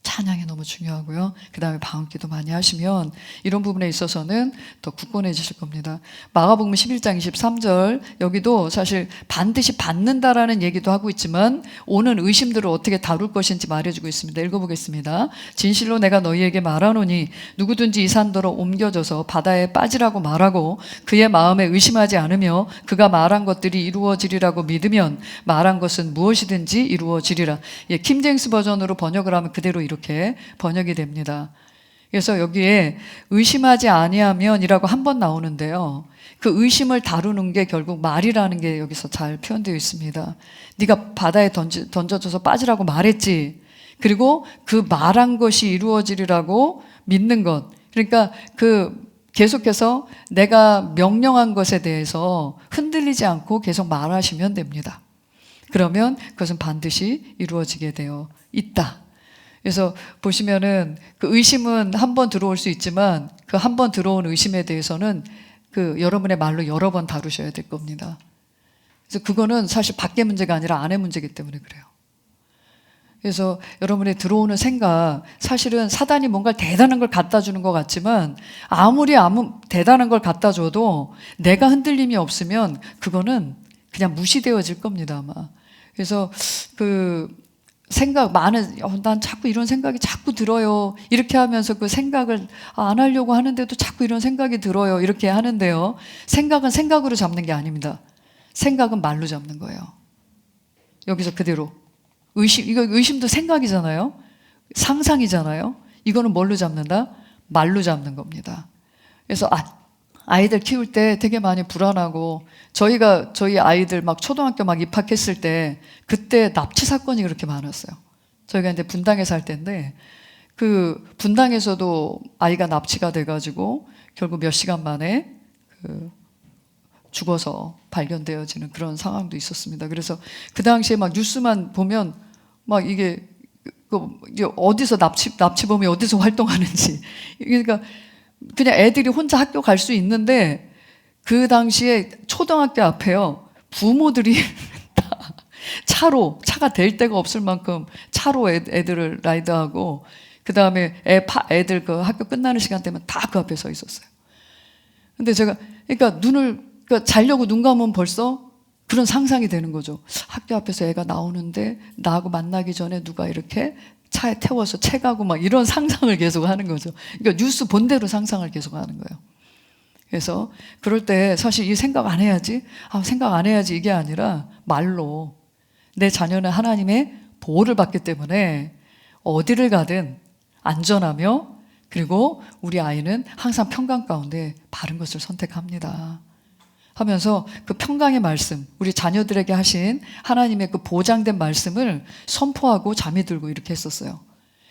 찬양이 너무 중요하고요. 그 다음에 방언기도 많이 하시면 이런 부분에 있어서는 더 굳건해지실 겁니다. 마가복음 11장 23절 여기도 사실 반드시 받는다라는 얘기도 하고 있지만 오는 의심들을 어떻게 다룰 것인지 말해주고 있습니다. 읽어보겠습니다. 진실로 내가 너희에게 말하노니 누구든지 이 산더러 옮겨져서 바다에 빠지라고 말하고 그의 마음에 의심하지 않으며 그가 말한 것들이 이루어지리라고 믿으면 말한 것은 무엇이든지 이루어지리라. 예, 킹제임스 버전으로 번역을 하면 그대로 이렇게 번역이 됩니다. 그래서 여기에 의심하지 아니하면이라고 한 번 나오는데요. 그 의심을 다루는 게 결국 말이라는 게 여기서 잘 표현되어 있습니다. 네가 바다에 던져져서 빠지라고 말했지. 그리고 그 말한 것이 이루어지리라고 믿는 것. 그러니까 계속해서 내가 명령한 것에 대해서 흔들리지 않고 계속 말하시면 됩니다. 그러면 그것은 반드시 이루어지게 되어 있다. 그래서 보시면은 그 의심은 한 번 들어올 수 있지만 그 한 번 들어온 의심에 대해서는 그 여러분의 말로 여러 번 다루셔야 될 겁니다. 그래서 그거는 사실 밖의 문제가 아니라 안의 문제이기 때문에 그래요. 그래서 여러분의 들어오는 생각, 사실은 사단이 뭔가 대단한 걸 갖다 주는 것 같지만 아무리 대단한 걸 갖다 줘도 내가 흔들림이 없으면 그거는 그냥 무시되어질 겁니다, 아마. 그래서 난 자꾸 이런 생각이 자꾸 들어요. 이렇게 하면서 그 생각을 안 하려고 하는데도 자꾸 이런 생각이 들어요. 이렇게 하는데요. 생각은 생각으로 잡는 게 아닙니다. 생각은 말로 잡는 거예요. 여기서 그대로. 의심도 생각이잖아요. 상상이잖아요. 이거는 뭘로 잡는다? 말로 잡는 겁니다. 그래서 아이들 키울 때 되게 많이 불안하고 저희 아이들 막 초등학교 막 입학했을 때 그때 납치 사건이 그렇게 많았어요. 저희가 이제 분당에 살 때인데 그 분당에서도 아이가 납치가 돼가지고 결국 몇 시간 만에 죽어서 발견되어지는 그런 상황도 있었습니다. 그래서 그 당시에 막 뉴스만 보면 막 이게 어디서 납치범이 어디서 활동하는지 그러니까 그냥 애들이 혼자 학교 갈 수 있는데 그 당시에 초등학교 앞에요. 부모들이 다 차가 될 데가 없을 만큼 차로 애들을 라이드하고 그 다음에 애들 그 학교 끝나는 시간 되면 다 그 앞에 서 있었어요. 근데 제가 그러니까 자려고 눈 감으면 벌써 그런 상상이 되는 거죠. 학교 앞에서 애가 나오는데 나하고 만나기 전에 누가 이렇게 차에 태워서 채가고 막 이런 상상을 계속 하는 거죠. 그러니까 뉴스 본대로 상상을 계속 하는 거예요. 그래서 그럴 때 사실 이 생각 안 해야지, 생각 안 해야지 이게 아니라 말로 내 자녀는 하나님의 보호를 받기 때문에 어디를 가든 안전하며 그리고 우리 아이는 항상 평강 가운데 바른 것을 선택합니다. 하면서 그 평강의 말씀, 우리 자녀들에게 하신 하나님의 그 보장된 말씀을 선포하고 잠이 들고 이렇게 했었어요.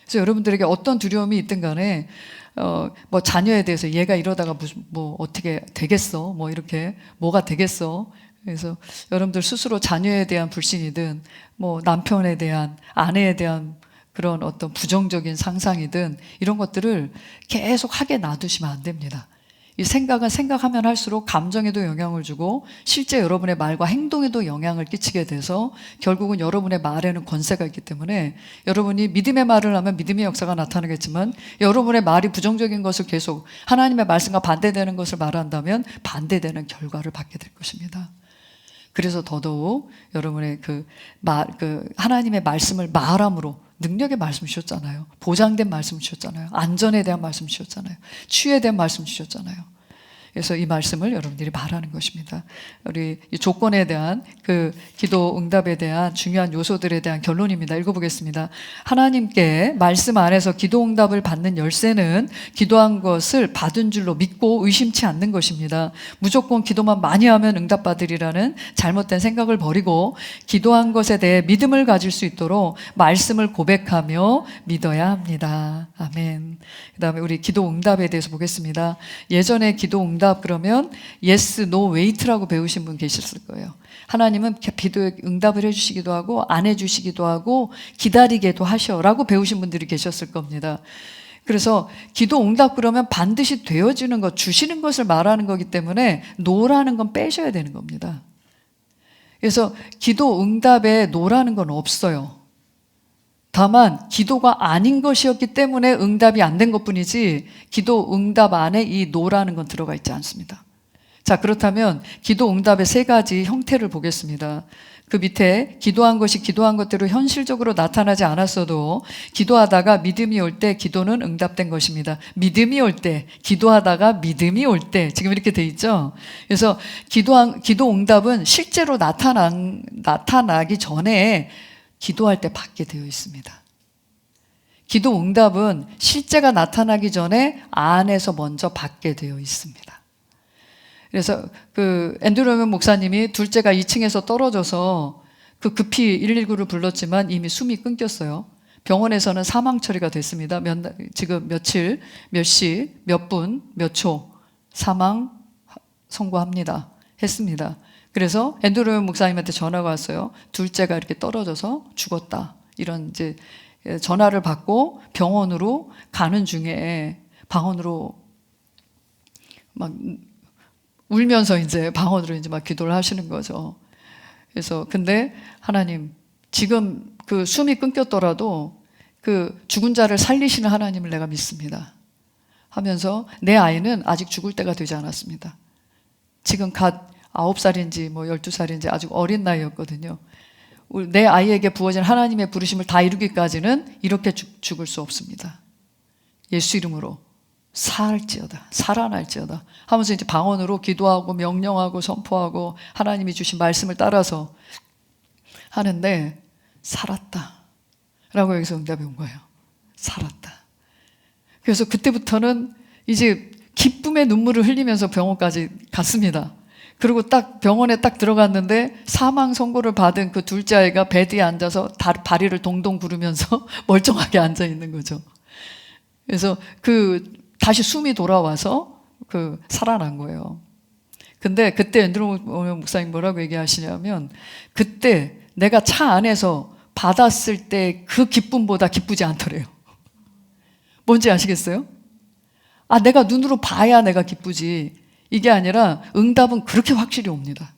그래서 여러분들에게 어떤 두려움이 있든 간에 뭐 자녀에 대해서 얘가 이러다가 뭐 어떻게 되겠어? 뭐 이렇게 뭐가 되겠어? 그래서 여러분들 스스로 자녀에 대한 불신이든 뭐 남편에 대한 아내에 대한 그런 어떤 부정적인 상상이든 이런 것들을 계속 하게 놔두시면 안 됩니다. 이 생각은 생각하면 할수록 감정에도 영향을 주고 실제 여러분의 말과 행동에도 영향을 끼치게 돼서 결국은 여러분의 말에는 권세가 있기 때문에 여러분이 믿음의 말을 하면 믿음의 역사가 나타나겠지만 여러분의 말이 부정적인 것을 계속 하나님의 말씀과 반대되는 것을 말한다면 반대되는 결과를 받게 될 것입니다. 그래서 더더욱 여러분의 하나님의 말씀을 말함으로 능력의 말씀 주셨잖아요. 보장된 말씀 주셨잖아요. 안전에 대한 말씀 주셨잖아요. 치유에 대한 말씀 주셨잖아요. 그래서 이 말씀을 여러분들이 말하는 것입니다. 우리 이 조건에 대한 그 기도 응답에 대한 중요한 요소들에 대한 결론입니다. 읽어보겠습니다. 하나님께 말씀 안에서 기도 응답을 받는 열쇠는 기도한 것을 받은 줄로 믿고 의심치 않는 것입니다. 무조건 기도만 많이 하면 응답받으리라는 잘못된 생각을 버리고 기도한 것에 대해 믿음을 가질 수 있도록 말씀을 고백하며 믿어야 합니다. 아멘. 그 다음에 우리 기도 응답에 대해서 보겠습니다. 예전에 기도 응답 그러면 yes, no, wait라고 배우신 분 계셨을 거예요. 하나님은 기도에 응답을 해주시기도 하고 안 해주시기도 하고 기다리게도 하셔라고 배우신 분들이 계셨을 겁니다. 그래서 기도 응답 그러면 반드시 되어지는 것, 주시는 것을 말하는 거기 때문에 no라는 건 빼셔야 되는 겁니다. 그래서 기도 응답에 no라는 건 없어요. 다만 기도가 아닌 것이었기 때문에 응답이 안 된 것뿐이지 기도 응답 안에 이 no라는 건 들어가 있지 않습니다. 자, 그렇다면 기도 응답의 세 가지 형태를 보겠습니다. 그 밑에 기도한 것이 기도한 것대로 현실적으로 나타나지 않았어도 기도하다가 믿음이 올 때 기도는 응답된 것입니다. 믿음이 올 때, 기도하다가 믿음이 올 때, 지금 이렇게 돼 있죠. 그래서 기도 응답은 실제로 나타나기 전에 기도할 때 받게 되어 있습니다. 기도 응답은 실제가 나타나기 전에 안에서 먼저 받게 되어 있습니다. 그래서 그 앤드류 목사님이 둘째가 2층에서 떨어져서 그 급히 119를 불렀지만 이미 숨이 끊겼어요. 병원에서는 사망 처리가 됐습니다. 지금 며칠, 몇 시, 몇 분, 몇 초 사망 선고합니다. 했습니다. 그래서 앤드류 목사님한테 전화가 왔어요. 둘째가 이렇게 떨어져서 죽었다. 이런 이제 전화를 받고 병원으로 가는 중에 방언으로 막 울면서 이제 방언으로 이제 막 기도를 하시는 거죠. 그래서 근데 하나님, 지금 그 숨이 끊겼더라도 그 죽은 자를 살리시는 하나님을 내가 믿습니다. 하면서 내 아이는 아직 죽을 때가 되지 않았습니다. 지금 갓 9살인지 뭐 12살인지 아주 어린 나이였거든요. 내 아이에게 부어진 하나님의 부르심을 다 이루기까지는 이렇게 죽을 수 없습니다. 예수 이름으로 살지어다, 살아날지어다 하면서 이제 방언으로 기도하고 명령하고 선포하고 하나님이 주신 말씀을 따라서 하는데 살았다 라고 여기서 응답이 온 거예요. 살았다. 그래서 그때부터는 이제 기쁨의 눈물을 흘리면서 병원까지 갔습니다. 그리고 딱 병원에 딱 들어갔는데 사망 선고를 받은 그 둘째 아이가 베드에 앉아서 다리를 동동 구르면서 멀쩡하게 앉아 있는 거죠. 그래서 다시 숨이 돌아와서 살아난 거예요. 근데 그때 앤드류 목사님 뭐라고 얘기하시냐면 그때 내가 차 안에서 받았을 때 그 기쁨보다 기쁘지 않더래요. 뭔지 아시겠어요? 아, 내가 눈으로 봐야 내가 기쁘지. 이게 아니라 응답은 그렇게 확실히 옵니다.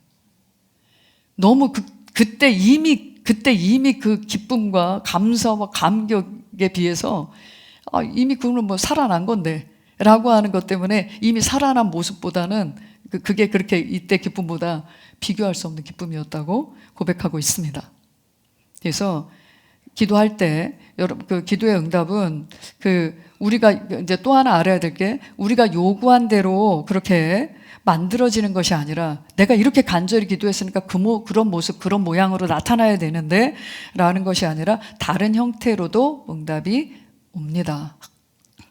너무 그때 이미 그 기쁨과 감사와 감격에 비해서 이미 그거는 뭐 살아난 건데 라고 하는 것 때문에 이미 살아난 모습보다는 그게 그렇게 이때 기쁨보다 비교할 수 없는 기쁨이었다고 고백하고 있습니다. 그래서 기도할 때 여러분 그 기도의 응답은 우리가 이제 또 하나 알아야 될 게 우리가 요구한 대로 그렇게 만들어지는 것이 아니라 내가 이렇게 간절히 기도했으니까 그런 모습 그런 모양으로 나타나야 되는데 라는 것이 아니라 다른 형태로도 응답이 옵니다.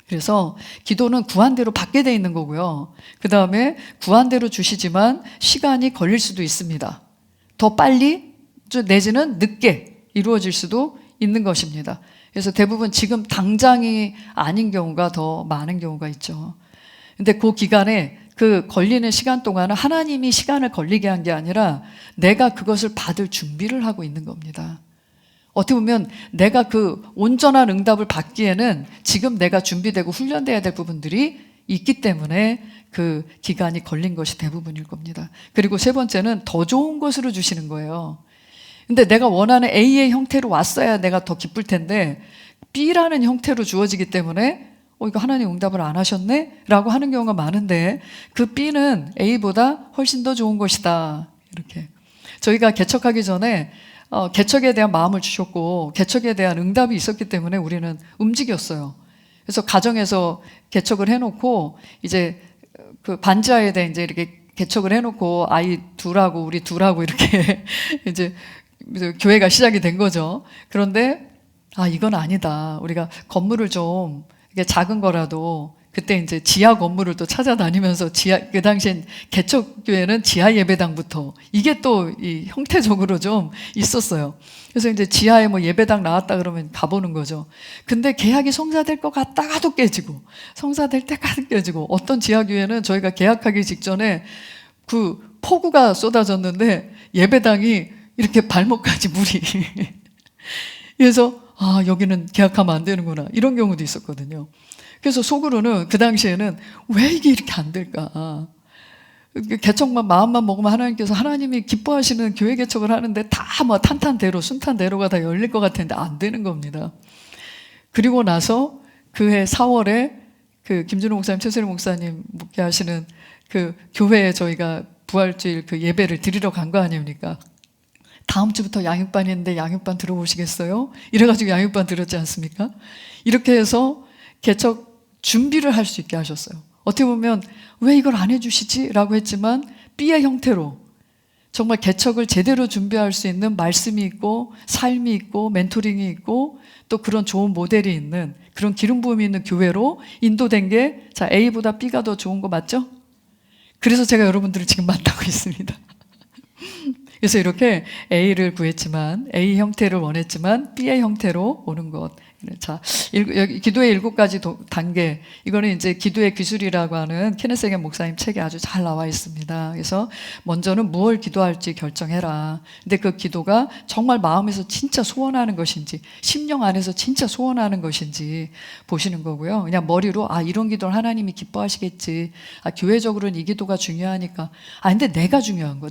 그래서 기도는 구한 대로 받게 돼 있는 거고요. 그 다음에 구한 대로 주시지만 시간이 걸릴 수도 있습니다. 더 빨리 내지는 늦게 이루어질 수도 있는 것입니다. 그래서 대부분 지금 당장이 아닌 경우가 더 많은 경우가 있죠. 근데 그 기간에 그 걸리는 시간 동안은 하나님이 시간을 걸리게 한 게 아니라 내가 그것을 받을 준비를 하고 있는 겁니다. 어떻게 보면 내가 그 온전한 응답을 받기에는 지금 내가 준비되고 훈련돼야 될 부분들이 있기 때문에 그 기간이 걸린 것이 대부분일 겁니다. 그리고 세 번째는 더 좋은 것으로 주시는 거예요. 근데 내가 원하는 A의 형태로 왔어야 내가 더 기쁠 텐데 B라는 형태로 주어지기 때문에 이거 하나님 응답을 안 하셨네? 라고 하는 경우가 많은데 그 B는 A보다 훨씬 더 좋은 것이다. 이렇게. 저희가 개척하기 전에 개척에 대한 마음을 주셨고 개척에 대한 응답이 있었기 때문에 우리는 움직였어요. 그래서 가정에서 개척을 해놓고 이제 그 반지하에 대해 이제 이렇게 개척을 해놓고 아이 둘하고 우리 둘하고 이렇게 이제 교회가 시작이 된 거죠. 그런데 이건 아니다. 우리가 건물을 좀 이게 작은 거라도 그때 이제 지하 건물을 또 찾아다니면서 그 당시엔 개척교회는 지하 예배당부터 이게 또 이 형태적으로 좀 있었어요. 그래서 이제 지하에 뭐 예배당 나왔다 그러면 가보는 거죠. 근데 계약이 성사될 것 같다가도 깨지고 성사될 때까지 깨지고 어떤 지하교회는 저희가 계약하기 직전에 그 폭우가 쏟아졌는데 예배당이 이렇게 발목까지 물이 그래서 여기는 계약하면 안 되는구나 이런 경우도 있었거든요. 그래서 속으로는 그 당시에는 왜 이게 이렇게 안 될까? 개척만 마음만 먹으면 하나님께서 하나님이 기뻐하시는 교회 개척을 하는데 다 뭐 탄탄대로 순탄대로가 다 열릴 것 같은데 안 되는 겁니다. 그리고 나서 그해 4월에 그 김준호 목사님, 최세림 목사님 목회하시는 그 교회에 저희가 부활주일 그 예배를 드리러 간 거 아닙니까? 다음 주부터 양육반인데 양육반 들어보시겠어요? 이래가지고 양육반 들었지 않습니까? 이렇게 해서 개척 준비를 할 수 있게 하셨어요. 어떻게 보면 왜 이걸 안 해주시지? 라고 했지만 B의 형태로 정말 개척을 제대로 준비할 수 있는 말씀이 있고 삶이 있고 멘토링이 있고 또 그런 좋은 모델이 있는 그런 기름 부음이 있는 교회로 인도된 게 자 A보다 B가 더 좋은 거 맞죠? 그래서 제가 여러분들을 지금 만나고 있습니다. 그래서 이렇게 A를 구했지만 A 형태를 원했지만 B의 형태로 오는 것. 자, 여기 기도의 7가지 단계. 이거는 이제 기도의 기술이라고 하는 케네스 해겐 목사님 책에 아주 잘 나와 있습니다. 그래서 먼저는 무엇을 기도할지 결정해라. 근데 그 기도가 정말 마음에서 진짜 소원하는 것인지, 심령 안에서 진짜 소원하는 것인지 보시는 거고요. 그냥 머리로 이런 기도를 하나님이 기뻐하시겠지. 교회적으로는 이 기도가 중요하니까. 근데 내가 중요한 거,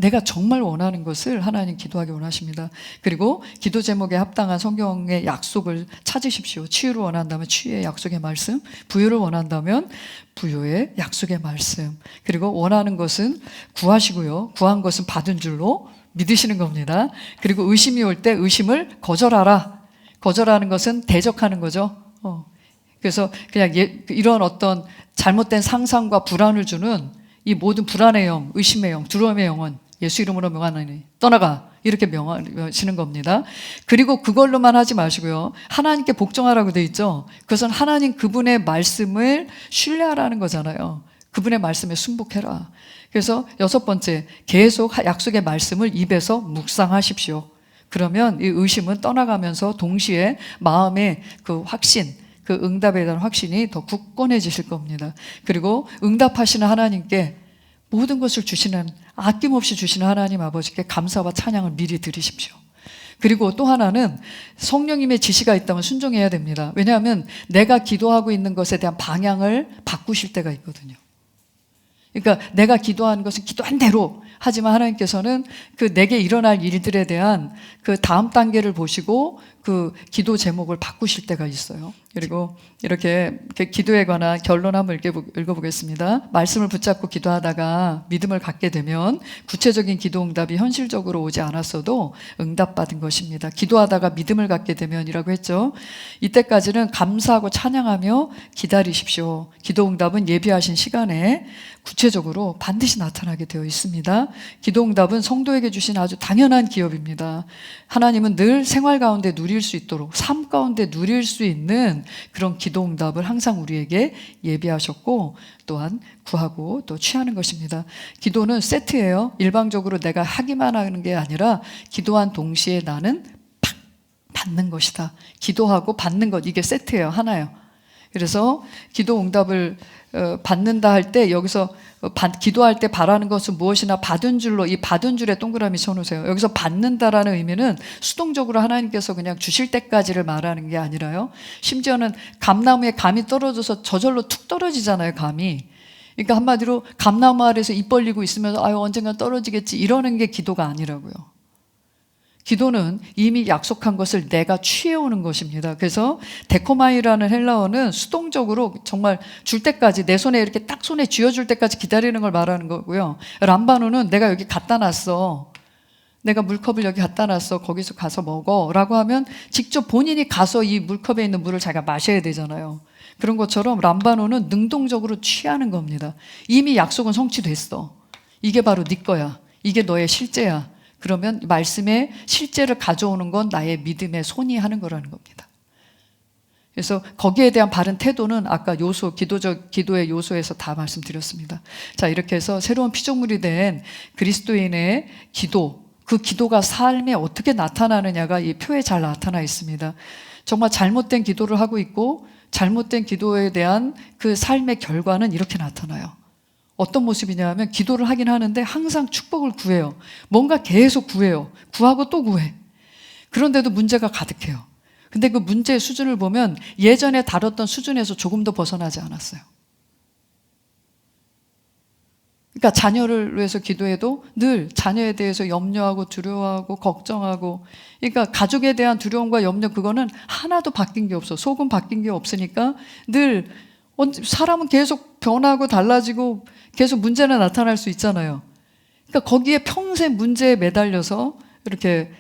내가 정말 원하는 것을 하나님 기도하기 원하십니다. 그리고 기도 제목에 합당한 성경의 약속을 찾으십시오. 치유를 원한다면 치유의 약속의 말씀, 부유를 원한다면 부유의 약속의 말씀. 그리고 원하는 것은 구하시고요. 구한 것은 받은 줄로 믿으시는 겁니다. 그리고 의심이 올 때 의심을 거절하라. 거절하는 것은 대적하는 거죠. 그래서 그냥 이런 어떤 잘못된 상상과 불안을 주는 이 모든 불안의 영, 의심의 영, 두려움의 영은 예수 이름으로 명하노니 떠나가 이렇게 명하시는 겁니다. 그리고 그걸로만 하지 마시고요. 하나님께 복종하라고 돼 있죠. 그것은 하나님 그분의 말씀을 신뢰하라는 거잖아요. 그분의 말씀에 순복해라. 그래서 6번째, 계속 약속의 말씀을 입에서 묵상하십시오. 그러면 이 의심은 떠나가면서 동시에 마음의 그 확신, 그 응답에 대한 확신이 더 굳건해지실 겁니다. 그리고 응답하시는 하나님께 모든 것을 주시는, 아낌없이 주시는 하나님 아버지께 감사와 찬양을 미리 드리십시오. 그리고 또 하나는 성령님의 지시가 있다면 순종해야 됩니다. 왜냐하면 내가 기도하고 있는 것에 대한 방향을 바꾸실 때가 있거든요. 그러니까 내가 기도하는 것은 기도한 대로 하지만 하나님께서는 그 내게 일어날 일들에 대한 그 다음 단계를 보시고 그 기도 제목을 바꾸실 때가 있어요. 그리고 이렇게 기도에 관한 결론 한번 읽어보겠습니다. 말씀을 붙잡고 기도하다가 믿음을 갖게 되면 구체적인 기도 응답이 현실적으로 오지 않았어도 응답받은 것입니다. 기도하다가 믿음을 갖게 되면이라고 했죠. 이때까지는 감사하고 찬양하며 기다리십시오. 기도 응답은 예비하신 시간에 구체적으로 반드시 나타나게 되어 있습니다. 기도 응답은 성도에게 주신 아주 당연한 기업입니다. 하나님은 늘 생활 가운데 누릴 수 있도록 삶 가운데 누릴 수 있는 그런 기도 응답을 항상 우리에게 예비하셨고 또한 구하고 또 취하는 것입니다. 기도는 세트예요. 일방적으로 내가 하기만 하는 게 아니라 기도한 동시에 나는 받는 것이다. 기도하고 받는 것, 이게 세트예요. 하나예요. 그래서 기도 응답을 받는다 할 때 여기서 기도할 때 바라는 것은 무엇이나 받은 줄로, 이 받은 줄에 동그라미 쳐놓으세요. 여기서 받는다라는 의미는 수동적으로 하나님께서 그냥 주실 때까지를 말하는 게 아니라요. 심지어는 감나무에 감이 떨어져서 저절로 툭 떨어지잖아요. 감이. 그러니까 한마디로 감나무 아래에서 입 벌리고 있으면서 언젠가 떨어지겠지 이러는 게 기도가 아니라고요. 기도는 이미 약속한 것을 내가 취해오는 것입니다. 그래서 데코마이라는 헬라어는 수동적으로 정말 줄 때까지 내 손에 이렇게 딱 손에 쥐어줄 때까지 기다리는 걸 말하는 거고요. 람바노는 내가 여기 갖다 놨어. 내가 물컵을 여기 갖다 놨어. 거기서 가서 먹어. 라고 하면 직접 본인이 가서 이 물컵에 있는 물을 자기가 마셔야 되잖아요. 그런 것처럼 람바노는 능동적으로 취하는 겁니다. 이미 약속은 성취됐어. 이게 바로 네 거야. 이게 너의 실제야. 그러면 말씀의 실제를 가져오는 건 나의 믿음의 손이 하는 거라는 겁니다. 그래서 거기에 대한 바른 태도는 아까 요소, 기도의 요소에서 다 말씀드렸습니다. 자, 이렇게 해서 새로운 피조물이 된 그리스도인의 기도, 그 기도가 삶에 어떻게 나타나느냐가 이 표에 잘 나타나 있습니다. 정말 잘못된 기도를 하고 있고 잘못된 기도에 대한 그 삶의 결과는 이렇게 나타나요. 어떤 모습이냐 하면 기도를 하긴 하는데 항상 축복을 구해요. 뭔가 계속 구해요. 구하고 또 구해. 그런데도 문제가 가득해요. 근데 그 문제의 수준을 보면 예전에 다뤘던 수준에서 조금 더 벗어나지 않았어요. 그러니까 자녀를 위해서 기도해도 늘 자녀에 대해서 염려하고 두려워하고 걱정하고, 그러니까 가족에 대한 두려움과 염려, 그거는 하나도 바뀐 게 없어. 속은 바뀐 게 없으니까 늘 사람은 계속 변하고 달라지고 계속 문제는 나타날 수 있잖아요. 그러니까 거기에 평생 문제에 매달려서 이렇게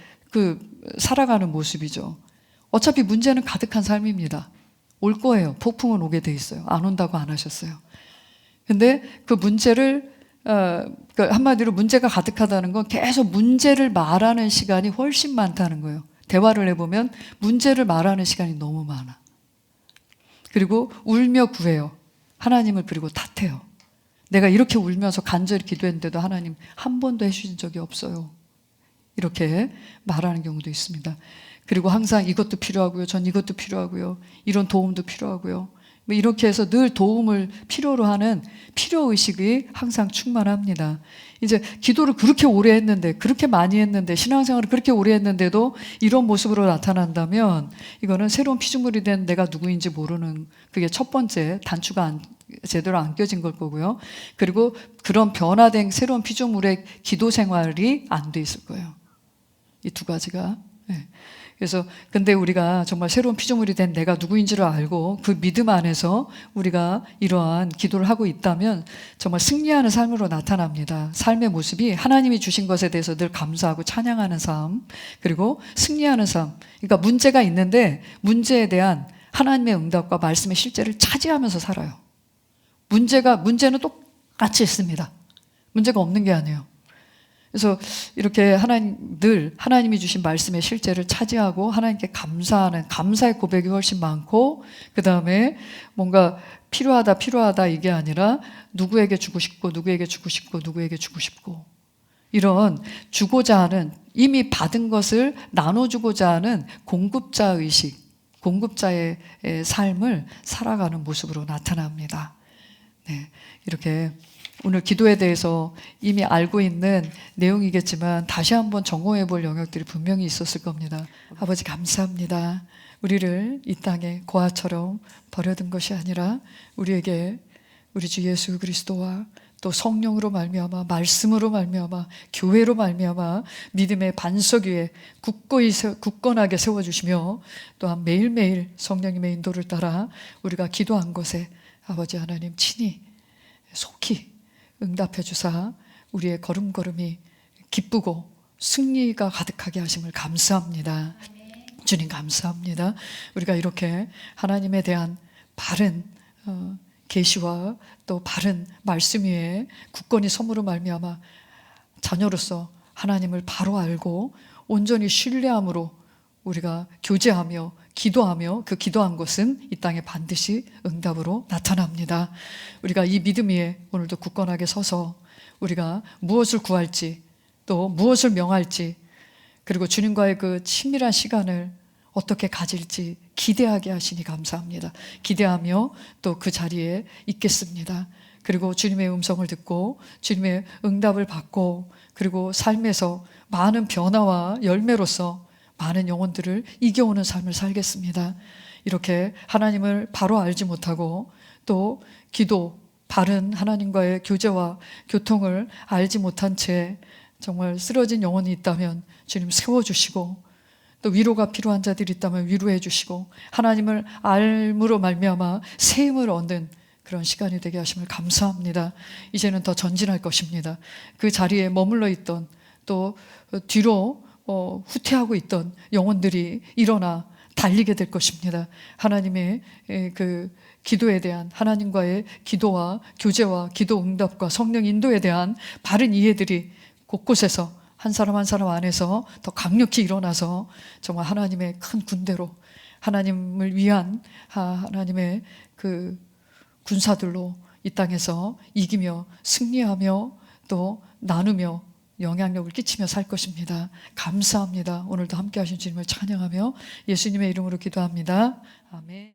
살아가는 모습이죠. 어차피 문제는 가득한 삶입니다. 올 거예요. 폭풍은 오게 돼 있어요. 안 온다고 안 하셨어요. 근데 그 문제를 한마디로 문제가 가득하다는 건 계속 문제를 말하는 시간이 훨씬 많다는 거예요. 대화를 해보면 문제를 말하는 시간이 너무 많아. 그리고 울며 구해요. 하나님을 그리고 탓해요. 내가 이렇게 울면서 간절히 기도했는데도 하나님 한 번도 해주신 적이 없어요. 이렇게 말하는 경우도 있습니다. 그리고 항상 이것도 필요하고요. 전 이것도 필요하고요. 이런 도움도 필요하고요. 이렇게 해서 늘 도움을 필요로 하는 필요의식이 항상 충만합니다. 이제 기도를 그렇게 오래 했는데, 그렇게 많이 했는데, 신앙생활을 그렇게 오래 했는데도 이런 모습으로 나타난다면 이거는 새로운 피조물이 된 내가 누구인지 모르는, 그게 첫 번째 단추가 제대로 안 껴진 걸 거고요. 그리고 그런 변화된 새로운 피조물의 기도 생활이 안 돼 있을 거예요. 이 두 가지가. 네. 그래서 근데 우리가 정말 새로운 피조물이 된 내가 누구인지를 알고 그 믿음 안에서 우리가 이러한 기도를 하고 있다면 정말 승리하는 삶으로 나타납니다. 삶의 모습이 하나님이 주신 것에 대해서 늘 감사하고 찬양하는 삶, 그리고 승리하는 삶. 그러니까 문제가 있는데 문제에 대한 하나님의 응답과 말씀의 실제를 차지하면서 살아요. 문제는 똑같이 있습니다. 문제가 없는 게 아니에요. 그래서 이렇게 늘 하나님이 주신 말씀의 실제를 차지하고 하나님께 감사하는 감사의 고백이 훨씬 많고, 그 다음에 뭔가 필요하다 이게 아니라 누구에게 주고 싶고 누구에게 주고 싶고 누구에게 주고 싶고, 이런 주고자 하는, 이미 받은 것을 나눠주고자 하는 공급자 의식, 공급자의 삶을 살아가는 모습으로 나타납니다. 네, 이렇게 오늘 기도에 대해서 이미 알고 있는 내용이겠지만 다시 한번 점검해 볼 영역들이 분명히 있었을 겁니다. 아버지 감사합니다. 우리를 이 땅에 고아처럼 버려둔 것이 아니라 우리에게 우리 주 예수 그리스도와 또 성령으로 말미암아, 말씀으로 말미암아, 교회로 말미암아 믿음의 반석 위에 굳건하게 세워주시며, 또한 매일매일 성령님의 인도를 따라 우리가 기도한 것에 아버지 하나님 친히 속히 응답해 주사 우리의 걸음걸음이 기쁘고 승리가 가득하게 하심을 감사합니다. 주님 감사합니다. 우리가 이렇게 하나님에 대한 바른 계시와 또 바른 말씀 위에 굳건히 섬으로 말미암아 자녀로서 하나님을 바로 알고 온전히 신뢰함으로 우리가 교제하며 기도하며 그 기도한 것은 이 땅에 반드시 응답으로 나타납니다. 우리가 이 믿음 위에 오늘도 굳건하게 서서 우리가 무엇을 구할지 또 무엇을 명할지, 그리고 주님과의 그 친밀한 시간을 어떻게 가질지 기대하게 하시니 감사합니다. 기대하며 또 그 자리에 있겠습니다. 그리고 주님의 음성을 듣고 주님의 응답을 받고, 그리고 삶에서 많은 변화와 열매로서 많은 영혼들을 이겨오는 삶을 살겠습니다. 이렇게 하나님을 바로 알지 못하고 또 바른 하나님과의 교제와 교통을 알지 못한 채 정말 쓰러진 영혼이 있다면 주님 세워주시고, 또 위로가 필요한 자들이 있다면 위로해 주시고, 하나님을 알므로 말미암아 새 힘을 얻는 그런 시간이 되게 하심을 감사합니다. 이제는 더 전진할 것입니다. 그 자리에 머물러 있던 또 뒤로 후퇴하고 있던 영혼들이 일어나 달리게 될 것입니다. 하나님의 그 기도에 대한 하나님과의 기도와 교제와 기도 응답과 성령 인도에 대한 바른 이해들이 곳곳에서 한 사람 한 사람 안에서 더 강력히 일어나서 정말 하나님의 큰 군대로 하나님을 위한 하나님의 그 군사들로 이 땅에서 이기며 승리하며 또 나누며 영향력을 끼치며 살 것입니다. 감사합니다. 오늘도 함께 하신 주님을 찬양하며 예수님의 이름으로 기도합니다. 아멘.